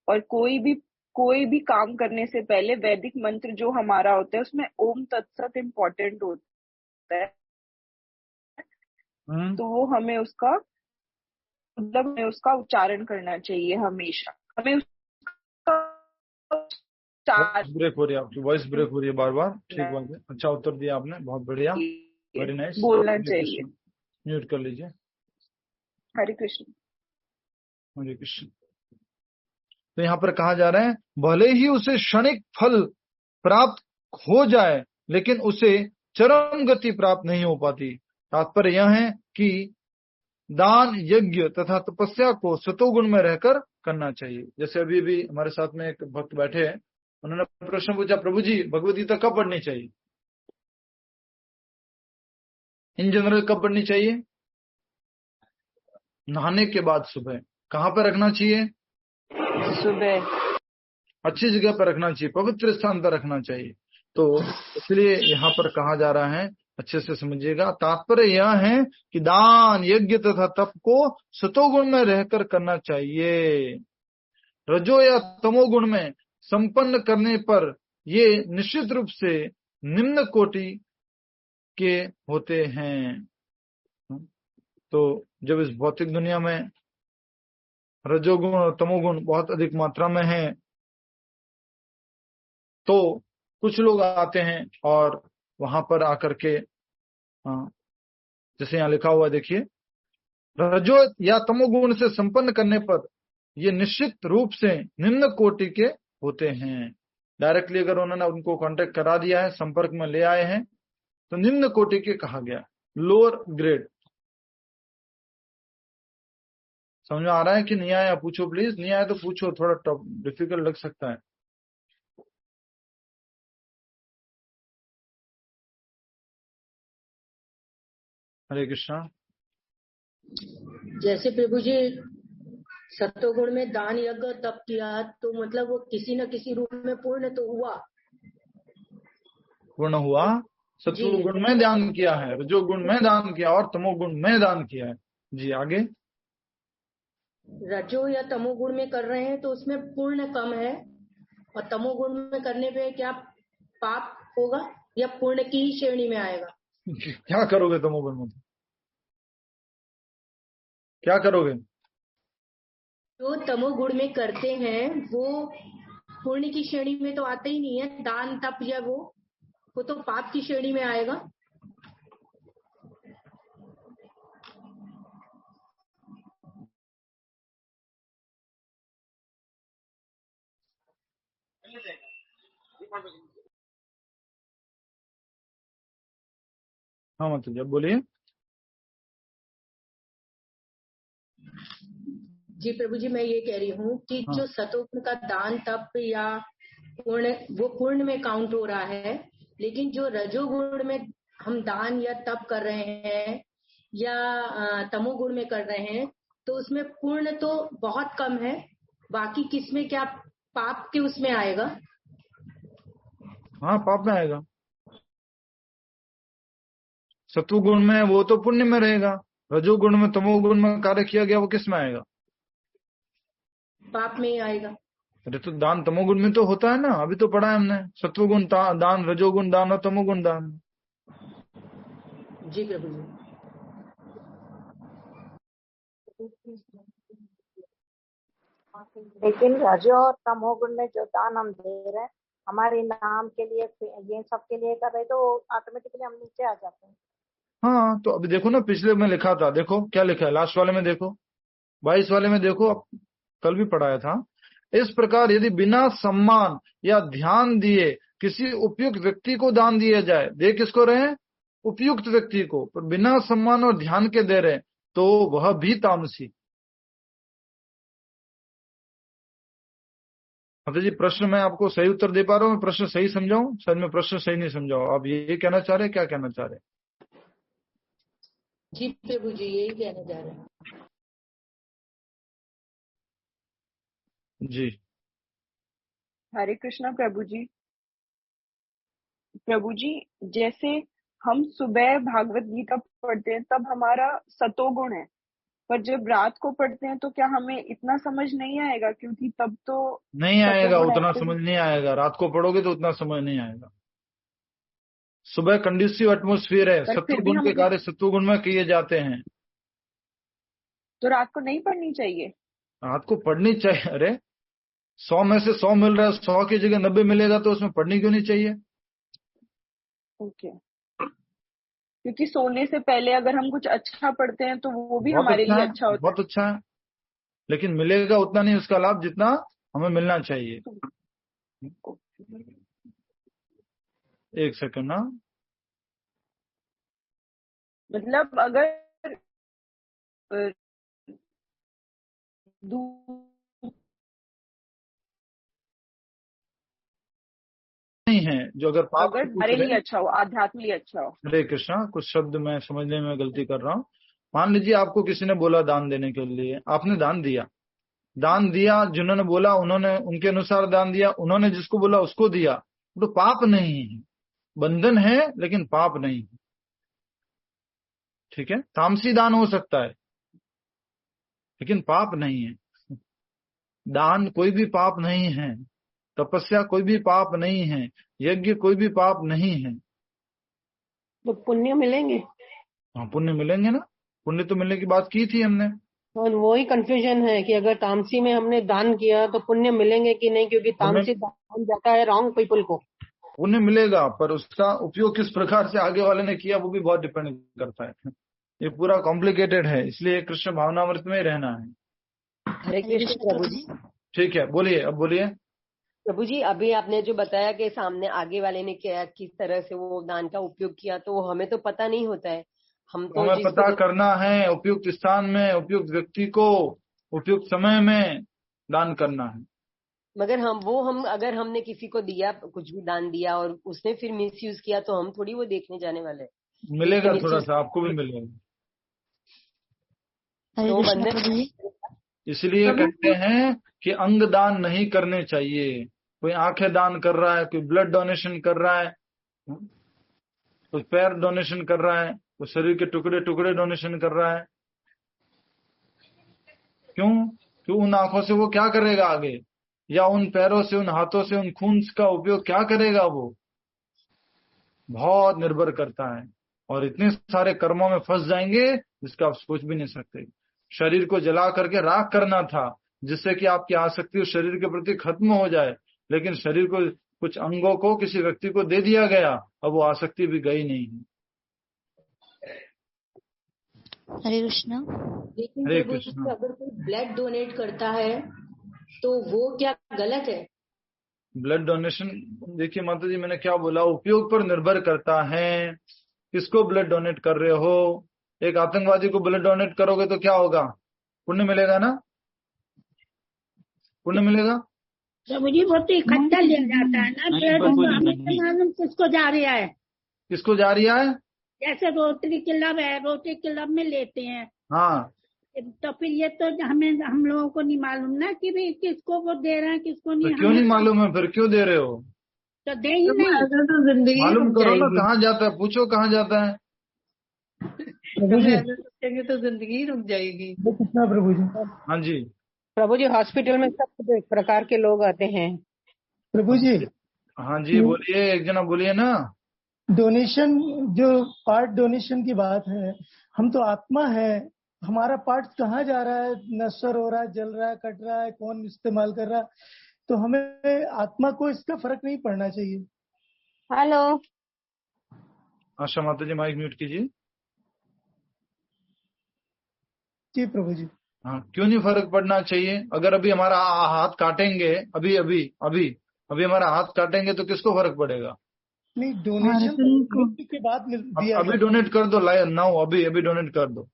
और कोई भी काम करने से पहले वैदिक मंत्र जो हमारा होता है उसमें ओम तत्सत इम्पोर्टेंट होता है। तो वो हमें उसका उच्चारण करना चाहिए हमेशा। हमें उसका ब्रेक हो रही है, आपकी वॉइस ब्रेक हो रही है बार बार। ठीक बात है, अच्छा उत्तर दिया आपने, बहुत बढ़िया, वेरी नाइस। बोलना चाहिए। म्यूट कर लीजिए। हरे कृष्ण। हरे कृष्ण। तो यहाँ पर कहा जा रहा है भले ही उसे क्षणिक फल प्राप्त हो जाए लेकिन उसे चरम गति प्राप्त नहीं हो पाती। तात्पर्य यह है कि दान यज्ञ तथा तपस्या को सतोगुण में रहकर करना चाहिए। जैसे अभी भी हमारे साथ में एक भक्त बैठे हैं, उन्होंने प्रश्न पूछा, प्रभु जी भगवद गीता कब पढ़नी चाहिए? इन जनरल कब पढ़नी चाहिए? नहाने के बाद सुबह। कहाँ पर रखना चाहिए? सुबह अच्छी जगह पर रखना चाहिए, पवित्र स्थान पर रखना चाहिए। तो इसलिए यहाँ पर कहा जा रहा है, अच्छे से समझिएगा, तात्पर्य यह है कि दान यज्ञ तथा तप को सतोगुण में रहकर करना चाहिए। रजो या तमोगुण में संपन्न करने पर ये निश्चित रूप से निम्न कोटि के होते हैं। तो जब इस भौतिक दुनिया में रजोगुण और तमोगुण बहुत अधिक मात्रा में है तो कुछ लोग आते हैं और वहां पर आकर के, जैसे यहाँ लिखा हुआ देखिए, रजो या तमोगुण से संपन्न करने पर ये निश्चित रूप से निम्न कोटि के होते हैं। डायरेक्टली अगर उन्होंने उनको कांटेक्ट करा दिया है, संपर्क में ले आए हैं, तो निम्न कोटि के कहा गया, लोअर ग्रेड। समझ में आ रहा है कि नहीं आया? पूछो प्लीज, नहीं आया तो पूछो, थोड़ा टफ डिफिकल्ट लग सकता है। हरे कृष्णा। जैसे प्रभु जी सत्वगुण में दान यज्ञ तप किया तो मतलब वो किसी न किसी रूप में पूर्ण तो हुआ, पूर्ण हुआ। सत्वगुण में दान किया है, रजोगुण में दान किया और तमोगुण में दान किया है। जी आगे। रजो या तमोगुण में कर रहे हैं तो उसमें पूर्ण कम है, और तमोगुण में करने पे क्या पाप होगा या पूर्ण की ही श्रेणी में आएगा? क्या करोगे तमोगुण में? क्या करोगे? जो तमोगुण में करते हैं वो पूर्ण की श्रेणी में तो आते ही नहीं है। दान तप या वो तो पाप की श्रेणी में आएगा। हाँ मतलब जब बोलिए। जी प्रभु जी, मैं ये कह रही हूँ कि जो सतोगुण का दान तप या पूर्ण, वो पूर्ण में काउंट हो रहा है, लेकिन जो रजोगुण में हम दान या तप कर रहे हैं या तमोगुण में कर रहे हैं, तो उसमें पुण्य तो बहुत कम है, बाकी किसमें क्या पाप के उसमें आएगा? हाँ, पाप में आएगा। सत्वगुण में वो तो पुण्य में रहेगा, रजोगुण में तमोगुण में कार्य किया गया वो किस में आएगा? पाप में ही आएगा। अरे तो दान तमोगुण में तो होता है ना, अभी तो पढ़ा है हमने, सत्वगुण दान, रजोगुण दान और तमोगुण दान। जी प्रभु जी। लेकिन रजो और तमोगुण में जो दान हम दे रहे हैं हमारे नाम के लिए, ये सब के लिए कर रहे, तो ऑटोमेटिकली हम नीचे आ जाते हैं। हाँ, तो अभी देखो ना, पिछले में लिखा था, देखो क्या लिखा है लास्ट वाले में, देखो 22 वाले में, देखो अब कल भी पढ़ाया था। इस प्रकार यदि बिना सम्मान या ध्यान दिए किसी उपयुक्त व्यक्ति को दान दिया जाए, दे किसको रहे हैं? उपयुक्त व्यक्ति को, पर बिना सम्मान और ध्यान के दे रहे, तो वह भी तामसी। मतलब जी प्रश्न मैं आपको सही उत्तर दे पा रहा हूँ, मैं प्रश्न सही समझाऊं? शायद मैं प्रश्न सही नहीं समझाऊं। आप ये कहना चाह रहे, क्या कहना चाह रहे? जी प्रभु जी, यही कहना चाह रहे हैं। जी हरे कृष्णा प्रभु जी। प्रभु जी, जैसे हम सुबह भागवत गीता पढ़ते हैं तब हमारा सतोगुण है, पर जब रात को पढ़ते हैं तो क्या हमें इतना समझ नहीं आएगा? क्योंकि तब तो नहीं आएगा, सतोगुण उतना एक्टिव। समझ नहीं आएगा। रात को पढ़ोगे तो उतना समझ नहीं आएगा। सुबह कंड्यूसिव एटमोस्फियर है, पर फिर भी सत्वगुण हम, के कार्य सत्वगुण में किए जाते हैं। तो रात को नहीं पढ़नी चाहिए? रात को पढ़नी चाहिए। अरे 100 में से 100 मिल रहा है, 100 की जगह 90 मिलेगा, तो उसमें पढ़नी क्यों नहीं चाहिए? ओके। क्योंकि सोने से पहले अगर हम कुछ अच्छा पढ़ते हैं तो वो भी बहुत हमारे अच्छा लिए है, अच्छा होता बहुत अच्छा है, लेकिन मिलेगा उतना नहीं उसका लाभ जितना हमें मिलना चाहिए। है। एक सेकंड ना, मतलब अगर अ, नहीं है जो अगर पाप अगर से पूछ हमारे रहे लिए हैं। अच्छा हो, आध्यात्म लिए अच्छा हो। हरे कृष्णा, कुछ शब्द मैं समझने में गलती कर रहा हूँ। मान लीजिए आपको किसी ने बोला दान देने के लिए, आपने दान दिया, जिन्होंने बोला उन्होंने उनके अनुसार दान दिया, उन्होंने जिसको बोला उसको दिया, तो पाप नहीं है, बंधन है लेकिन पाप नहीं है। ठीक है, तामसी दान हो सकता है लेकिन पाप नहीं है। दान कोई भी पाप नहीं है, तपस्या कोई भी पाप नहीं है, यज्ञ कोई भी पाप नहीं है। तो पुण्य मिलेंगे? हाँ, पुण्य मिलेंगे ना, पुण्य तो मिलने की बात की थी हमने। और वही कंफ्यूजन है कि अगर तामसी में हमने दान किया तो पुण्य मिलेंगे कि नहीं, क्योंकि तामसी दान जाता है रॉन्ग पीपल को। पुण्य मिलेगा, पर उसका उपयोग किस प्रकार से आगे वाले ने किया वो भी बहुत डिपेंड करता है। ये पूरा कॉम्प्लिकेटेड है, इसलिए कृष्ण भावनामृत में ही रहना है। हरे कृष्ण प्रभु जी। ठीक है, बोलिए, अब बोलिए। प्रभु जी, अभी आपने जो बताया कि सामने आगे वाले ने क्या किस तरह से वो दान का उपयोग किया, तो हमें तो पता नहीं होता है। हम तो हमें जिसको पता करना है, उपयुक्त स्थान में, उपयुक्त व्यक्ति को, उपयुक्त समय में दान करना है। मगर हम अगर हमने किसी को दिया, कुछ भी दान दिया और उसने फिर मिसयूज किया, तो हम थोड़ी वो देखने जाने वाले हैं। मिलेगा थोड़ा सा, आपको भी मिलेगा। तो बंधन, इसलिए कहते हैं कि अंग दान नहीं करने चाहिए। कोई आंखें दान कर रहा है, कोई ब्लड डोनेशन कर रहा है, कोई पैर डोनेशन कर रहा है, कोई शरीर के टुकड़े टुकड़े डोनेशन कर रहा है। क्यों उन आंखों से वो क्या करेगा आगे, या उन पैरों से, उन हाथों से, उन खून का उपयोग क्या करेगा? वो बहुत निर्भर करता है, और इतने सारे कर्मों में फंस जाएंगे जिसका आप सोच भी नहीं सकते। शरीर को जला करके राख करना था, जिससे कि आपकी आसक्ति उस शरीर के प्रति खत्म हो जाए, लेकिन शरीर को, कुछ अंगों को किसी व्यक्ति को दे दिया गया, अब वो आसक्ति भी गई नहीं है। हरे कृष्णा। लेकिन प्रभु जी, अगर कोई ब्लड डोनेट करता है तो वो क्या गलत है? ब्लड डोनेशन, देखिए माता जी, मैंने क्या बोला, उपयोग पर निर्भर करता है। किसको ब्लड डोनेट कर रहे हो? एक आतंकवादी को ब्लड डोनेट करोगे तो क्या होगा? पुण्य मिलेगा ना, पुण्य मिलेगा। प्रभु जी, वो तो इकट्ठा लिया जाता है ना, ब्लड मालूम किसको जा रहा है? किसको जा रहा है? जैसे रोटरी क्लब है, रोटरी क्लब में लेते हैं, हाँ, तो फिर ये तो हम लोगों को नहीं मालूम ना कि भाई किसको वो दे रहे हैं किसको तो नहीं। क्यों नहीं मालूम है फिर, क्यों दे रहे हो? तो दे ही नहीं। ऐसा तो जिंदगी मालूम रुक करो ना, जाएगी। कहाँ जाता है, पूछो कहाँ जाता है। प्रभु जी, ऐसा सोचेंगे तो जिंदगी रुक जाएगी। कितना प्रभु जी? हाँ जी, प्रभु जी, हॉस्पिटल में सब प्रकार के लोग आते हैं। प्रभु जी, हाँ जी, बोलिए, एक जना बोलिए ना। डोनेशन, जो पार्ट डोनेशन की बात है, हम तो आत्मा है, हमारा पार्ट कहाँ जा रहा है? नश्वर हो रहा है, जल रहा है, कट रहा है, कौन इस्तेमाल कर रहा है? तो हमें आत्मा को इसका फर्क नहीं पड़ना चाहिए। हेलो, आशा माता जी, माइक म्यूट कीजिए। जी प्रभु जी। हाँ, क्यों नहीं फर्क पड़ना चाहिए? अगर अभी हमारा हाथ काटेंगे, अभी अभी अभी अभी हमारा हाथ काटेंगे तो किसको फर्क पड़ेगा? नहीं, डोनेशन मृत्यु के बाद दिया अभी डोनेट कर दो, नाउ अभी अभी डोनेट कर दो।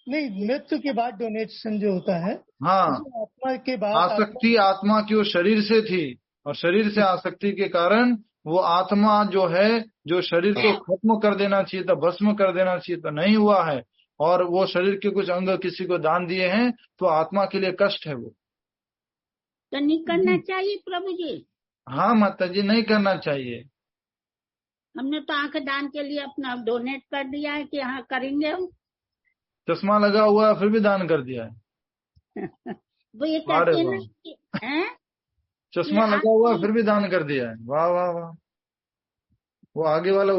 नहीं, मृत्यु के बाद डोनेशन जो होता है, हाँ, आत्मा के बाद आसक्ति आत्मा की वो शरीर से थी, और शरीर से आसक्ति के कारण वो आत्मा जो है, जो शरीर को खत्म कर देना चाहिए था, भस्म कर देना चाहिए था, नहीं हुआ है, और वो शरीर के कुछ अंग किसी को दान दिए हैं, तो आत्मा के लिए कष्ट है वो। तो नहीं करना चाहिए प्रभु जी। हाँ माता जी, नहीं करना चाहिए। हमने तो आंख दान के लिए अपना डोनेट कर दिया है कि हाँ करेंगे हम। चश्मा लगा हुआ है फिर भी दान कर दिया है। वो ये कहते हैं ना कि चश्मा लगा हुआ है फिर भी दान कर दिया है। वाह वाह वाह। वो आगे वाला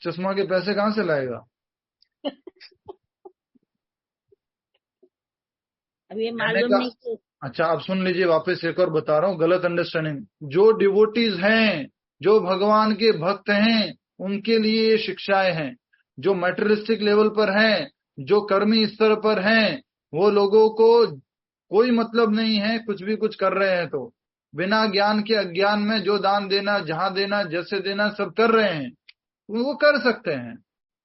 चश्मा के पैसे कहाँ से लाएगा? अब ये मालूम नहीं कि... अच्छा, आप सुन लीजिए, वापस एक और बता रहा हूँ, गलत अंडरस्टैंडिंग। जो डिवोटीज हैं, जो भगवान के भक्त हैं, उनके लिए ये शिक्षाएं हैं। जो मैटेरियलिस्टिक लेवल पर हैं, जो कर्मी स्तर पर हैं, वो लोगों को कोई मतलब नहीं है, कुछ भी कुछ कर रहे हैं तो बिना ज्ञान के, अज्ञान में जो दान देना, जहां देना, जैसे देना, सब कर रहे हैं, वो कर सकते हैं।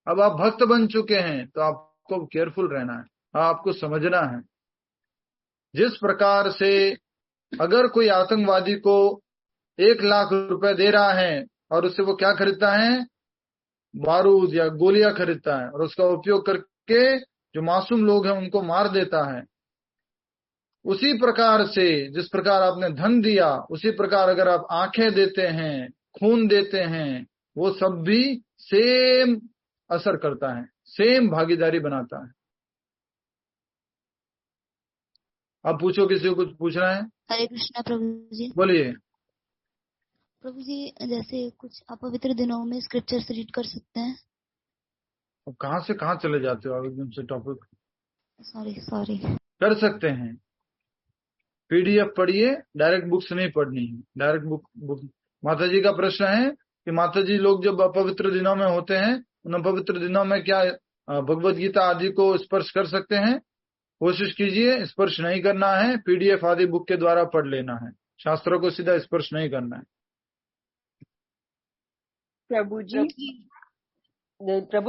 अब आप भक्त बन चुके हैं तो आपको केयरफुल रहना है, आपको समझना है। जिस प्रकार से अगर कोई आतंकवादी को 1,00,000 रुपए दे रहा है और उससे वो क्या खरीदता है, बारूद या गोलियां खरीदता है, और उसका उपयोग करके जो मासूम लोग हैं उनको मार देता है, उसी प्रकार से जिस प्रकार आपने धन दिया, उसी प्रकार अगर आप आंखें देते हैं, खून देते हैं, वो सब भी सेम असर करता है, सेम भागीदारी बनाता है। आप पूछो, किसी को कुछ पूछना है? हरे कृष्णा प्रभु जी। बोलिए। प्रभु जी, जैसे कुछ अपवित्र दिनों में स्क्रिप्चर्स रीड कर सकते हैं? अब कहाँ से कहाँ चले जाते हो आप एकदम से टॉपिक। सॉरी। कर सकते हैं, पीडीएफ पढ़िए, डायरेक्ट बुक्स नहीं पढ़नी है। डायरेक्ट बुक माता जी का प्रश्न है कि माता जी, लोग जब अपवित्र दिनों में होते हैं, उन अपवित्र दिनों में क्या भगवत गीता आदि को स्पर्श कर सकते हैं? कोशिश कीजिए, स्पर्श नहीं करना है, पीडीएफ आदि बुक के द्वारा पढ़ लेना है, शास्त्रों को सीधा स्पर्श नहीं करना है। प्रभु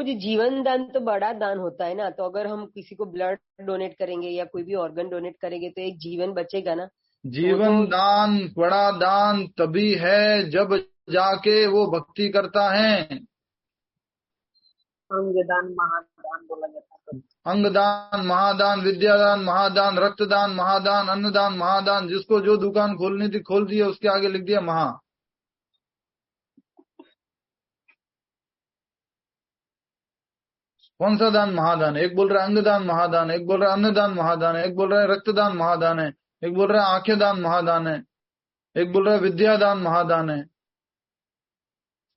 जी, जीवन दान तो बड़ा दान होता है ना, तो अगर हम किसी को ब्लड डोनेट करेंगे या कोई भी ऑर्गन डोनेट करेंगे तो एक जीवन बचेगा ना। जीवन दान बड़ा दान तभी है जब जाके वो भक्ति करता है। अंगदान महादान बोला जाता है। अंगदान महादान, विद्यादान महादान, रक्तदान महादान, अन्नदान महादान। जिसको जो दुकान खोलनी थी खोल दिया, उसके आगे लिख दिया महा। कौन सा दान महादान? एक बोल रहा है अंगदान महादान, एक बोल रहा है अन्नदान महादान है, एक बोल रहा है रक्तदान महादान है, एक बोल रहा है आंखें दान महादान है, एक बोल रहा है विद्यादान महादान है।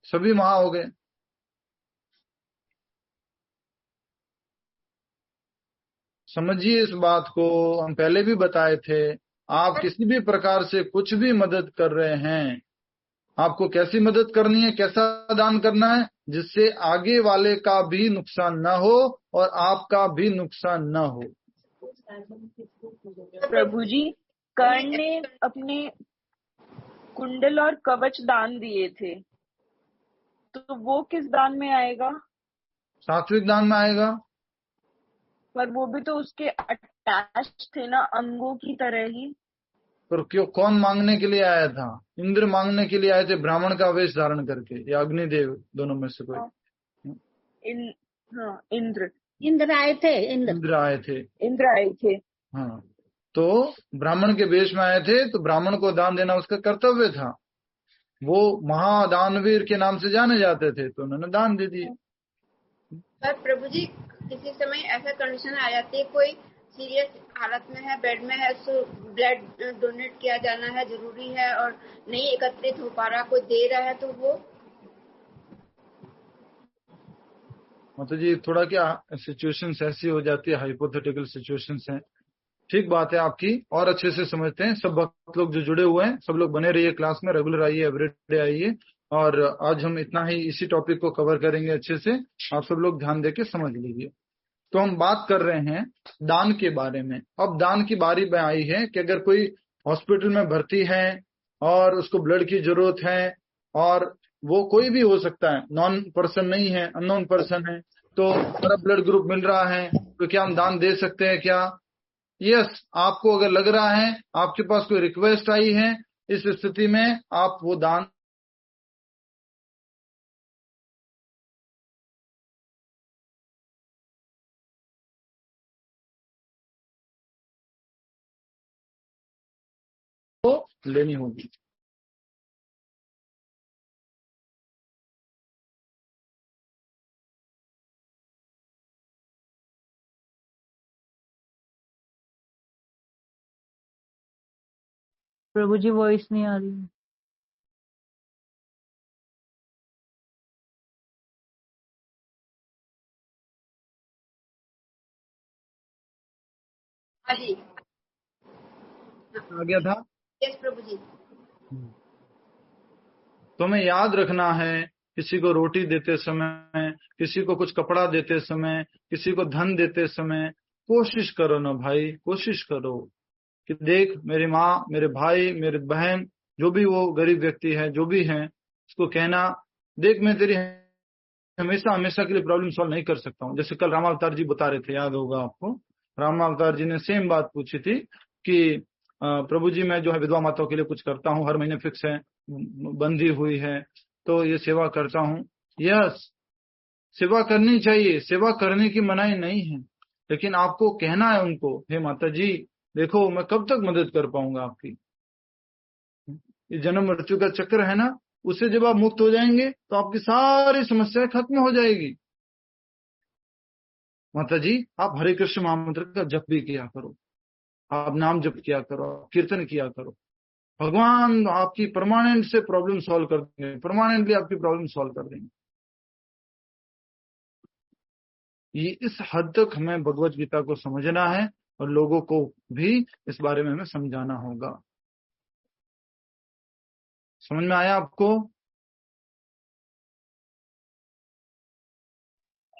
सभी महा हो गए। समझिए इस बात को, हम पहले भी बताए थे। आप किसी भी प्रकार से कुछ भी मदद कर रहे हैं, आपको कैसी मदद करनी है, कैसा दान करना है, जिससे आगे वाले का भी नुकसान न हो और आपका भी नुकसान न हो। प्रभु जी, कर्ण ने अपने कुंडल और कवच दान दिए थे, तो वो किस दान में आएगा? सात्विक दान में आएगा। पर वो भी तो उसके अटैच थे ना, अंगों की तरह ही। पर क्यों, कौन मांगने के लिए आया था? इंद्र मांगने के लिए आए थे, ब्राह्मण का वेश धारण करके, या अग्निदेव, दोनों में से कोई। हाँ, इंद्र इंद्र आए थे। इंद्र आए थे। हाँ, तो ब्राह्मण के वेश में आए थे, तो ब्राह्मण को दान देना उसका कर्तव्य था। वो महादानवीर के नाम से जाने जाते थे, तो उन्होंने दान दे दिए। पर प्रभु जी, किसी समय ऐसा कंडीशन आ जाती है, कोई सीरियस हालत में है, बेड में है, तो ब्लड डोनेट किया जाना है, जरूरी है, और नहीं एकत्रित हो पा रहा, कोई दे रहा है, तो वो मतलब जी थोड़ा क्या सिचुएशंस ऐसी हो जाती है, हाइपोथेटिकल सिचुएशंस हैं। ठीक बात है आपकी, और अच्छे से समझते हैं। सब भक्त लोग जो जुड़े हुए हैं, सब लोग बने रहिए क्लास में, रेगुलर आइए, एवरीडे आइए। और आज हम इतना ही इसी टॉपिक को कवर करेंगे अच्छे से। आप सब लोग ध्यान देके समझ लीजिए। तो हम बात कर रहे हैं दान के बारे में। अब दान की बारी में आई है कि अगर कोई हॉस्पिटल में भर्ती है और उसको ब्लड की जरूरत है, और वो कोई भी हो सकता है, नॉन पर्सन नहीं है, अननोन पर्सन है, तो हमारा ब्लड ग्रुप मिल रहा है, तो क्या हम दान दे सकते हैं क्या? यस, आपको अगर लग रहा है, आपके पास कोई रिक्वेस्ट आई है, इस स्थिति में आप वो दान को लेनी होगी। प्रभु जी वॉइस नहीं आ रही है। हाँ जी, आ गया था। यस प्रभु जी। तो हमें याद रखना है, किसी को रोटी देते समय, किसी को कुछ कपड़ा देते समय, किसी को धन देते समय, कोशिश करो ना भाई, कोशिश करो कि देख मेरी माँ, मेरे भाई, मेरे बहन, जो भी वो गरीब व्यक्ति है, जो भी है, उसको कहना, देख मैं तेरी हमेशा हमेशा के लिए प्रॉब्लम सॉल्व नहीं कर सकता हूँ। जैसे कल रामावतार जी बता रहे थे, याद होगा आपको, रामावतार जी ने सेम बात पूछी थी कि प्रभु जी मैं जो है विधवा माताओं के लिए कुछ करता हूँ, हर महीने फिक्स है, बंधी हुई है, तो ये सेवा करता हूँ। यस, सेवा करनी चाहिए, सेवा करने की मनाही नहीं है, लेकिन आपको कहना है उनको, हे माता जी देखो मैं कब तक मदद कर पाऊंगा आपकी, ये जन्म मृत्यु का चक्र है ना, उससे जब आप मुक्त हो जाएंगे तो आपकी सारी समस्याएं खत्म हो जाएगी। माता जी आप हरे कृष्ण महामंत्र का जप भी किया करो, आप नाम जप किया करो, कीर्तन किया करो, भगवान आपकी परमानेंट से प्रॉब्लम सॉल्व कर देंगे, परमानेंटली आपकी प्रॉब्लम सॉल्व कर देंगे। ये इस हद तक हमें भगवत गीता को समझना है, और लोगों को भी इस बारे में हमें समझाना होगा। समझ में आया आपको?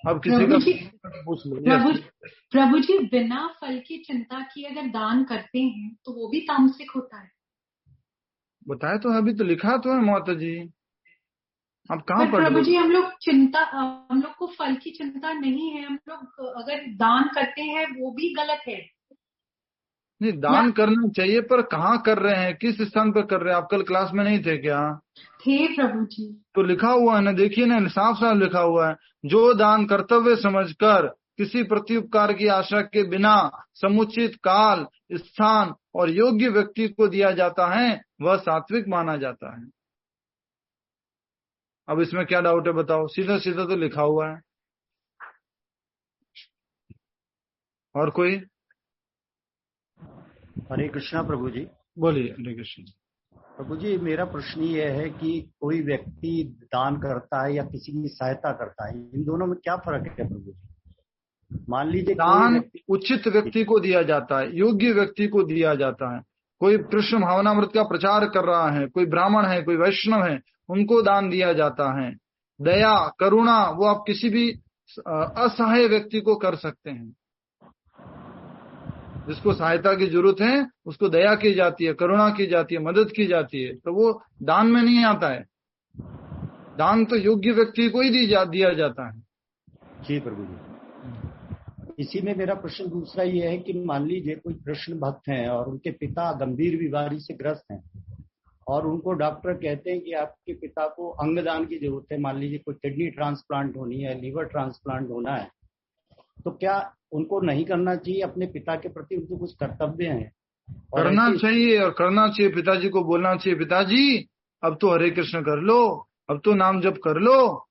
अब किसी का पूछ लो। प्रभु जी बिना फल की चिंता किए अगर दान करते हैं तो वो भी तामसिक होता है? बताया तो अभी तो लिखा तो है माता जी, आप कहाँ पढ़ रहे? प्रभु जी हम लोग को फल की चिंता नहीं है, हम लोग अगर दान करते हैं वो भी गलत है। नहीं, दान करना चाहिए, पर कहाँ कर रहे हैं, किस स्थान पर कर रहे हैं? आप कल क्लास में नहीं थे क्या? थे प्रभु जी। तो लिखा हुआ है ना, देखिए ना, साफ साफ लिखा हुआ है, जो दान कर्तव्य समझकर किसी प्रत्युपकार की आशा के बिना समुचित काल, स्थान और योग्य व्यक्ति को दिया जाता है, वह सात्विक माना जाता है। अब इसमें क्या डाउट है बताओ? सीधा सीधा तो लिखा हुआ है। और कोई? हरे कृष्णा प्रभु जी। बोलिए। हरे कृष्ण प्रभु जी, मेरा प्रश्न ये है कि कोई व्यक्ति दान करता है या किसी की सहायता करता है, इन दोनों में क्या फर्क है प्रभु जी? मान लीजिए दान उचित व्यक्ति को दिया जाता है, योग्य व्यक्ति को दिया जाता है। कोई कृष्ण भावनामृत का प्रचार कर रहा है, कोई ब्राह्मण है, कोई वैष्णव है, उनको दान दिया जाता है। दया, करुणा, वो आप किसी भी असहाय व्यक्ति को कर सकते हैं। जिसको सहायता की जरूरत है उसको दया की जाती है, करुणा की जाती है, मदद की जाती है, तो वो दान में नहीं आता है। दान तो योग्य व्यक्ति को ही दिया जाता है। जी प्रभु जी। इसी में मेरा प्रश्न दूसरा ये है कि मान लीजिए कोई कृष्ण भक्त हैं और उनके पिता गंभीर बीमारी से ग्रस्त हैं और उनको डॉक्टर कहते हैं कि आपके पिता को अंगदान की जरूरत है, मान लीजिए कोई किडनी ट्रांसप्लांट होनी है, लीवर ट्रांसप्लांट होना है, तो क्या उनको नहीं करना चाहिए? अपने पिता के प्रति उनको कुछ कर्तव्य हैं और करना चाहिए, और करना चाहिए। पिताजी को बोलना चाहिए, पिताजी अब तो हरे कृष्ण कर लो, अब तो नाम जप कर लो,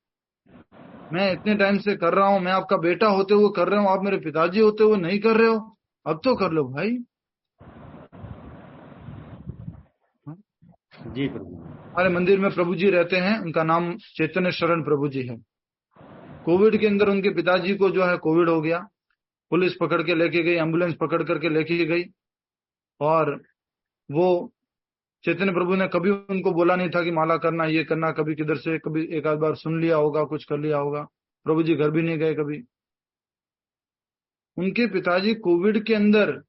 मैं इतने टाइम से कर रहा हूँ, मैं आपका बेटा होते हुए कर रहा हूँ, आप मेरे पिताजी होते हुए नहीं कर रहे हो, अब तो कर लो भाई। जी प्रभु। हमारे मंदिर में प्रभु जी रहते हैं, उनका नाम चैतन्य शरण प्रभु जी है। कोविड के अंदर उनके पिताजी को जो है कोविड हो गया, पुलिस पकड़ के लेके गई, एम्बुलेंस पकड़ करके लेके गई, और वो चैतन्य प्रभु ने कभी उनको बोला नहीं था कि माला करना, ये करना, कभी किधर से कभी एक आध बार सुन लिया होगा, कुछ कर लिया होगा। प्रभु जी घर भी नहीं गए कभी। उनके पिताजी कोविड के अंदर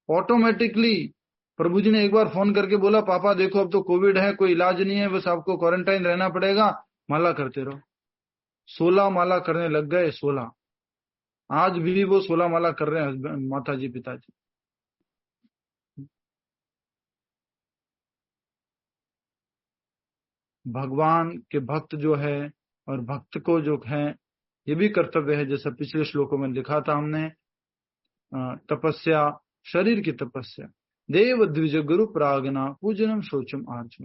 ऑटोमेटिकली प्रभु जी ने एक बार फोन करके बोला, पापा देखो अब तो कोविड है, कोई इलाज नहीं है, बस आपको क्वारंटाइन रहना पड़ेगा, माला करते रहो। 16 माला करने लग गए, 16। आज भी वो 16 माला कर रहे हैं माता जी पिताजी। भगवान के भक्त जो है, और भक्त को जो है ये भी कर्तव्य है, जैसा पिछले श्लोकों में लिखा था हमने, तपस्या, शरीर की तपस्या, देव द्विज गुरु प्रागना पूजनम शोचम आर्चम।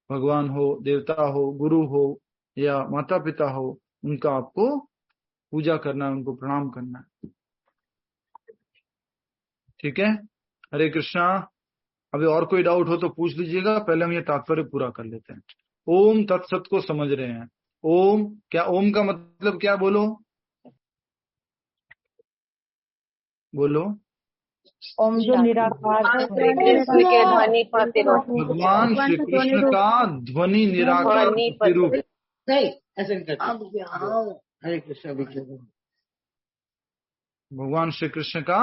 भगवान हो, देवता हो, गुरु हो या माता पिता हो, उनका आपको पूजा करना है, उनको प्रणाम करना है। ठीक है, हरे कृष्णा। अभी और कोई डाउट हो तो पूछ लीजिएगा, पहले हम ये तात्पर्य पूरा कर लेते हैं। ओम तत्सत को समझ रहे हैं? ओम क्या, ओम का मतलब क्या? बोलो बोलो। ओम जो निराकार है, भगवान श्री कृष्ण का ध्वनि निराकार प्रतिरूप। हरे कृष्ण। भगवान श्री कृष्ण का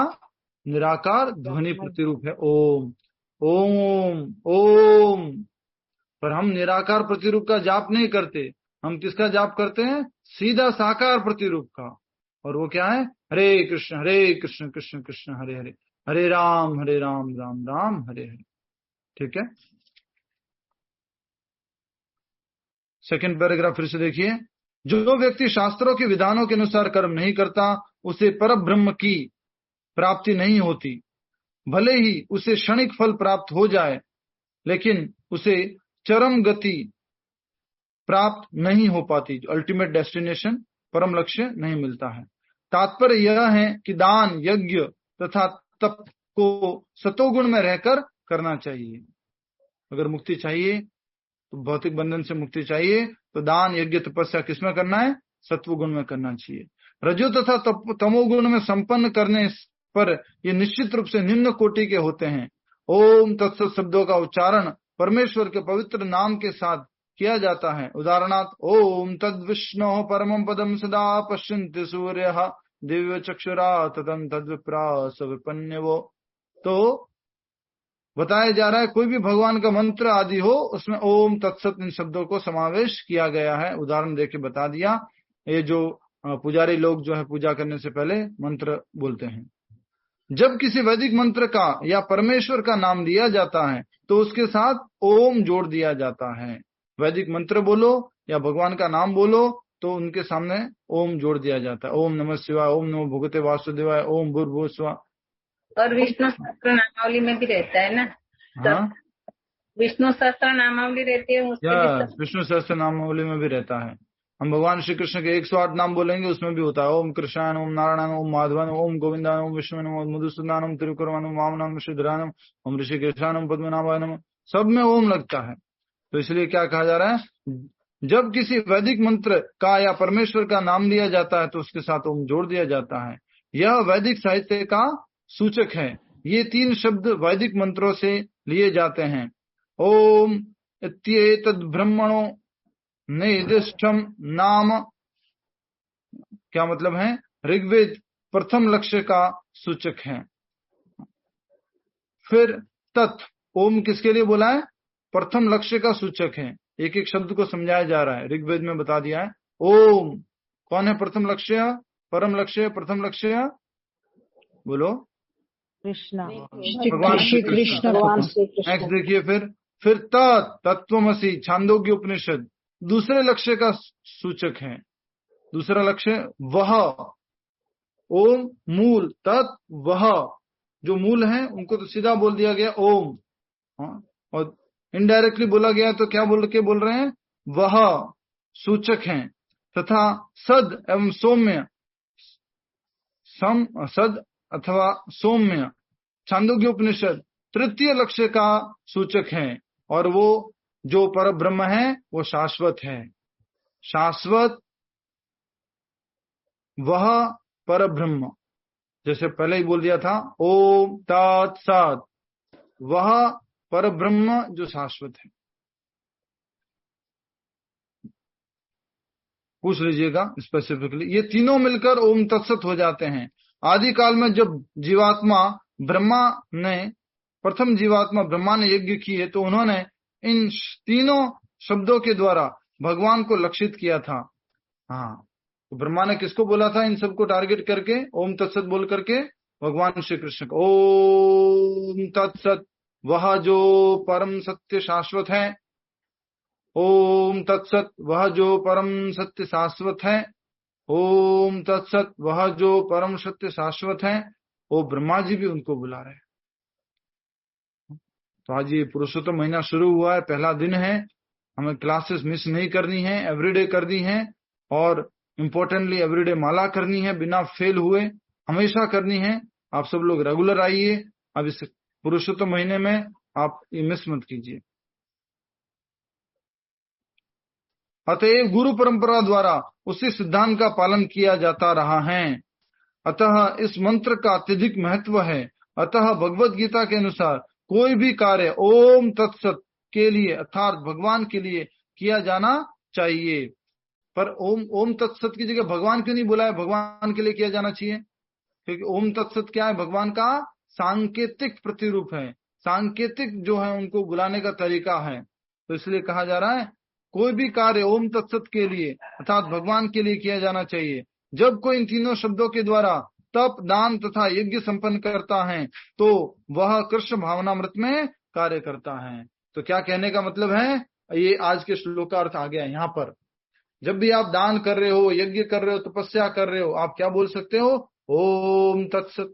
निराकार ध्वनि प्रतिरूप है ओम। ओम ओम। पर हम निराकार प्रतिरूप का जाप नहीं करते, हम किसका जाप करते हैं? सीधा साकार प्रतिरूप का। और वो क्या है? हरे कृष्ण कृष्ण कृष्ण हरे हरे, हरे राम राम राम हरे हरे। ठीक है, सेकंड पैराग्राफ फिर से देखिए। जो व्यक्ति शास्त्रों के विधानों के अनुसार कर्म नहीं करता, उसे परब्रह्म की प्राप्ति नहीं होती। भले ही उसे क्षणिक फल प्राप्त हो जाए, लेकिन उसे चरम गति प्राप्त नहीं हो पाती, अल्टीमेट डेस्टिनेशन, परम लक्ष्य नहीं मिलता है। तात्पर्य यह है कि दान, यज्ञ तथा तप को सतोगुण में रहकर करना चाहिए। अगर मुक्ति चाहिए, तो भौतिक बंधन से मुक्ति चाहिए, तो दान, यज्ञ, तपस्या किसमें करना है? सत्वगुण में करना चाहिए। रजो तथा तमोगुण में संपन्न करने पर ये निश्चित रूप से निम्न कोटि के होते हैं। ओम तत्सत शब्दों का उच्चारण परमेश्वर के पवित्र नाम के साथ किया जाता है। उदाहरणार्थ, ओम तद विष्णु परमं पदम सदा पश्यन्ति सूर्यः दिव्य चक्षुरा तदं तद विप्रा सविपन्यवो। तो बताया जा रहा है कोई भी भगवान का मंत्र आदि हो, उसमें ओम तत्सत इन शब्दों को समावेश किया गया है। उदाहरण देके बता दिया। ये जो पुजारी लोग जो है पूजा करने से पहले मंत्र बोलते हैं। जब किसी वैदिक मंत्र का या परमेश्वर का नाम लिया जाता है, तो उसके साथ ओम जोड़ दिया जाता है। वैदिक मंत्र बोलो या भगवान का नाम बोलो, तो उनके सामने ओम जोड़ दिया जाता है। ओम नमः शिवाय, ओम नमो भगवते वासुदेवाय, ओम भूर्भुवः स्वः। और विष्णु सहस्त्र नामावली में भी रहता है ना? हाँ, विष्णु सहस्त्र नामावली रहती है, विष्णु सहस्त्र नामावली में भी रहता है। हम भगवान श्री कृष्ण के 108 नाम बोलेंगे, उसमें भी होता है ओम कृष्णान, ओम नारायण, ओम माधवान, ओम गोविंदान, ओम विष्णु, ओम मधुसूदनानम, तिरुकुरवानम, वामनाम, श्रीधरानम, ओम ऋषिकेशानम, पद्मनाभानम, सब में ओम लगता है। तो इसलिए क्या कहा जा रहा है? जब किसी वैदिक मंत्र का या परमेश्वर का नाम लिया जाता है, तो उसके साथ ओम जोड़ दिया जाता है। यह वैदिक साहित्य का सूचक है। ये 3 शब्द वैदिक मंत्रों से लिए जाते हैं। ओम इत्येतद् ब्रह्मणो निर्दिष्टम नाम, क्या मतलब है? ऋग्वेद प्रथम लक्ष्य का सूचक है। फिर तत्, ओम किसके लिए बोला है? प्रथम लक्ष्य का सूचक है। एक एक शब्द को समझाया जा रहा है। ऋग्वेद में बता दिया है ओम कौन है? प्रथम लक्ष्य, परम लक्ष्य, प्रथम लक्ष्य बोलो। कृष्ण, भगवान श्री कृष्ण। नेक्स्ट देखिए फिर, फिर तत्वमसी छांदोग्य उपनिषद दूसरे लक्ष्य का सूचक है। दूसरा लक्ष्य वह, ओम मूल, तत् वह, जो मूल है उनको तो सीधा बोल दिया गया ओम, और इनडायरेक्टली बोला गया तो क्या बोल रहे हैं, वह सूचक हैं। तथा सद एवं सौम्य, सद अथवा सौम्य छांदोग्य उपनिषद तृतीय लक्ष्य का सूचक है, और वो जो पर ब्रह्म है वो शाश्वत है। शाश्वत वह पर ब्रह्म, जैसे पहले ही बोल दिया था, ओम तत् सत्, वह पर ब्रह्म जो शाश्वत है। पूछ लीजिएगा स्पेसिफिकली, ये तीनों मिलकर ओम तत्सत हो जाते हैं। आदि काल में जब जीवात्मा प्रथम जीवात्मा ब्रह्मा ने यज्ञ किए तो उन्होंने इन तीनों शब्दों के द्वारा भगवान को लक्षित किया था। हाँ, तो ब्रह्मा ने किसको बोला था इन सबको टारगेट करके, ओम तत्सत बोल करके, भगवान श्री कृष्ण को। ओम तत्सत, वह जो परम सत्य शाश्वत है। ओम तत्सत, वह जो परम सत्य शाश्वत है। ओम तत्सत, वह जो परम सत्य शाश्वत है। वो ब्रह्मा जी भी उनको बुला रहे हैं। तो आज ये पुरुषोत्तम महीना शुरू हुआ है, पहला दिन है, हमें क्लासेस मिस नहीं करनी है, एवरीडे करनी है, और इम्पोर्टेंटली एवरीडे माला करनी है, बिना फेल हुए हमेशा करनी है। आप सब लोग रेगुलर आइए। अब इस पुरुषोत्तम महीने में आप ये मिस मत कीजिए। अतएव गुरु परंपरा द्वारा उसी सिद्धांत का पालन किया जाता रहा है। अतः इस मंत्र का अत्यधिक महत्व है। अतः भगवत गीता के अनुसार कोई भी कार्य ओम तत्सत के लिए अर्थात भगवान के लिए किया जाना चाहिए। पर ओम तत्सत की जगह भगवान क्यों नहीं बोला है भगवान के लिए किया जाना चाहिए? क्योंकि ओम तत्सत क्या है, भगवान का सांकेतिक प्रतिरूप है, सांकेतिक जो है उनको बुलाने का तरीका है। तो इसलिए कहा जा रहा है कोई भी कार्य ओम तत्सत के लिए अर्थात भगवान के लिए किया जाना चाहिए। जब कोई इन तीनों शब्दों के द्वारा तप, दान तथा यज्ञ संपन्न करता है तो वह कृष्ण भावनामृत में कार्य करता है। तो क्या कहने का मतलब है, ये आज के श्लोक का अर्थ आ गया है यहाँ पर। जब भी आप दान कर रहे हो, यज्ञ कर रहे हो, तपस्या कर रहे हो, आप क्या बोल सकते हो, ओम तत्सत।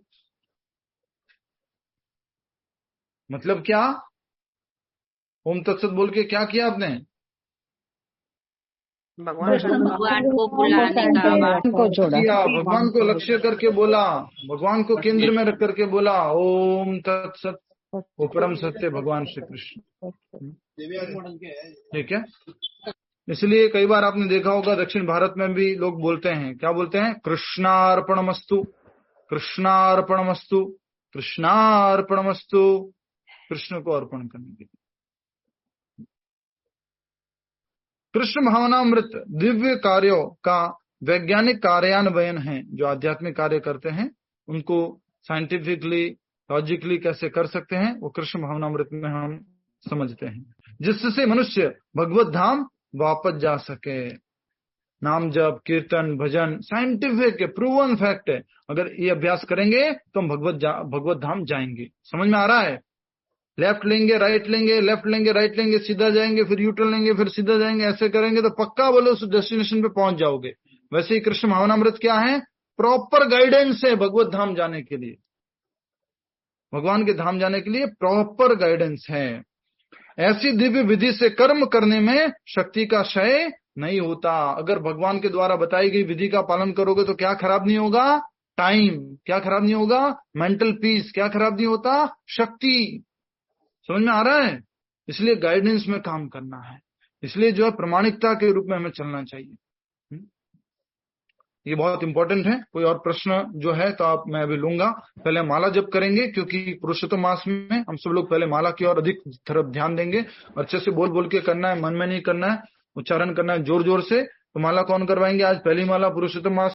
मतलब क्या, ओम तत्सत बोल के क्या किया आपने, भगवान को बुलाने का, भगवान को लक्ष्य करके बोला, भगवान को केंद्र में रख करके बोला ओम तत्सत। वो परम सत्य भगवान श्री कृष्ण, ठीक है। इसलिए कई बार आपने देखा होगा दक्षिण भारत में भी लोग बोलते हैं, क्या बोलते हैं, कृष्णार्पणमस्तु, कृष्णार्पणमस्तु, कृष्णार्पणमस्तु, कृष्ण को अर्पण करने के लिए। कृष्ण भावनामृत दिव्य कार्यों का वैज्ञानिक कार्यान्वयन है। जो आध्यात्मिक कार्य करते हैं उनको साइंटिफिकली, लॉजिकली कैसे कर सकते हैं, वो कृष्ण भावनामृत में हम समझते हैं, जिससे मनुष्य भगवत धाम वापस जा सके। नाम जप, कीर्तन, भजन साइंटिफिक है, प्रूवन फैक्ट है। अगर ये अभ्यास करेंगे तो हम भगवत धाम जाएंगे। समझ में आ रहा है? लेफ्ट लेंगे, राइट लेंगे, लेफ्ट लेंगे, राइट लेंगे, सीधा जाएंगे, फिर यूटर्न लेंगे, फिर सीधा जाएंगे, ऐसे करेंगे तो पक्का बोलो उस डेस्टिनेशन पे पहुंच जाओगे। वैसे ही कृष्ण भावनामृत क्या है, प्रॉपर गाइडेंस है भगवत धाम जाने के लिए, भगवान के धाम जाने के लिए प्रॉपर गाइडेंस है। ऐसी दिव्य विधि से कर्म करने में शक्ति का क्षय नहीं होता। अगर भगवान के द्वारा बताई गई विधि का पालन करोगे तो क्या खराब नहीं होगा, टाइम, क्या खराब नहीं होगा, मेंटल पीस, क्या खराब नहीं होता, शक्ति। समझ में आ रहा है? इसलिए गाइडेंस में काम करना है, इसलिए जो है प्रामाणिकता के रूप में हमें चलना चाहिए। ये बहुत इंपॉर्टेंट है। कोई और प्रश्न जो है तो आप, मैं अभी लूंगा। पहले माला जप करेंगे क्योंकि पुरुषोत्तम मास में हम सब लोग पहले माला की ओर अधिक तरफ ध्यान देंगे। अच्छे से बोल बोल के करना है, मन में नहीं करना है, उच्चारण करना है जोर जोर से। तो माला कौन करवाएंगे आज, पहली माला पुरुषोत्तम मास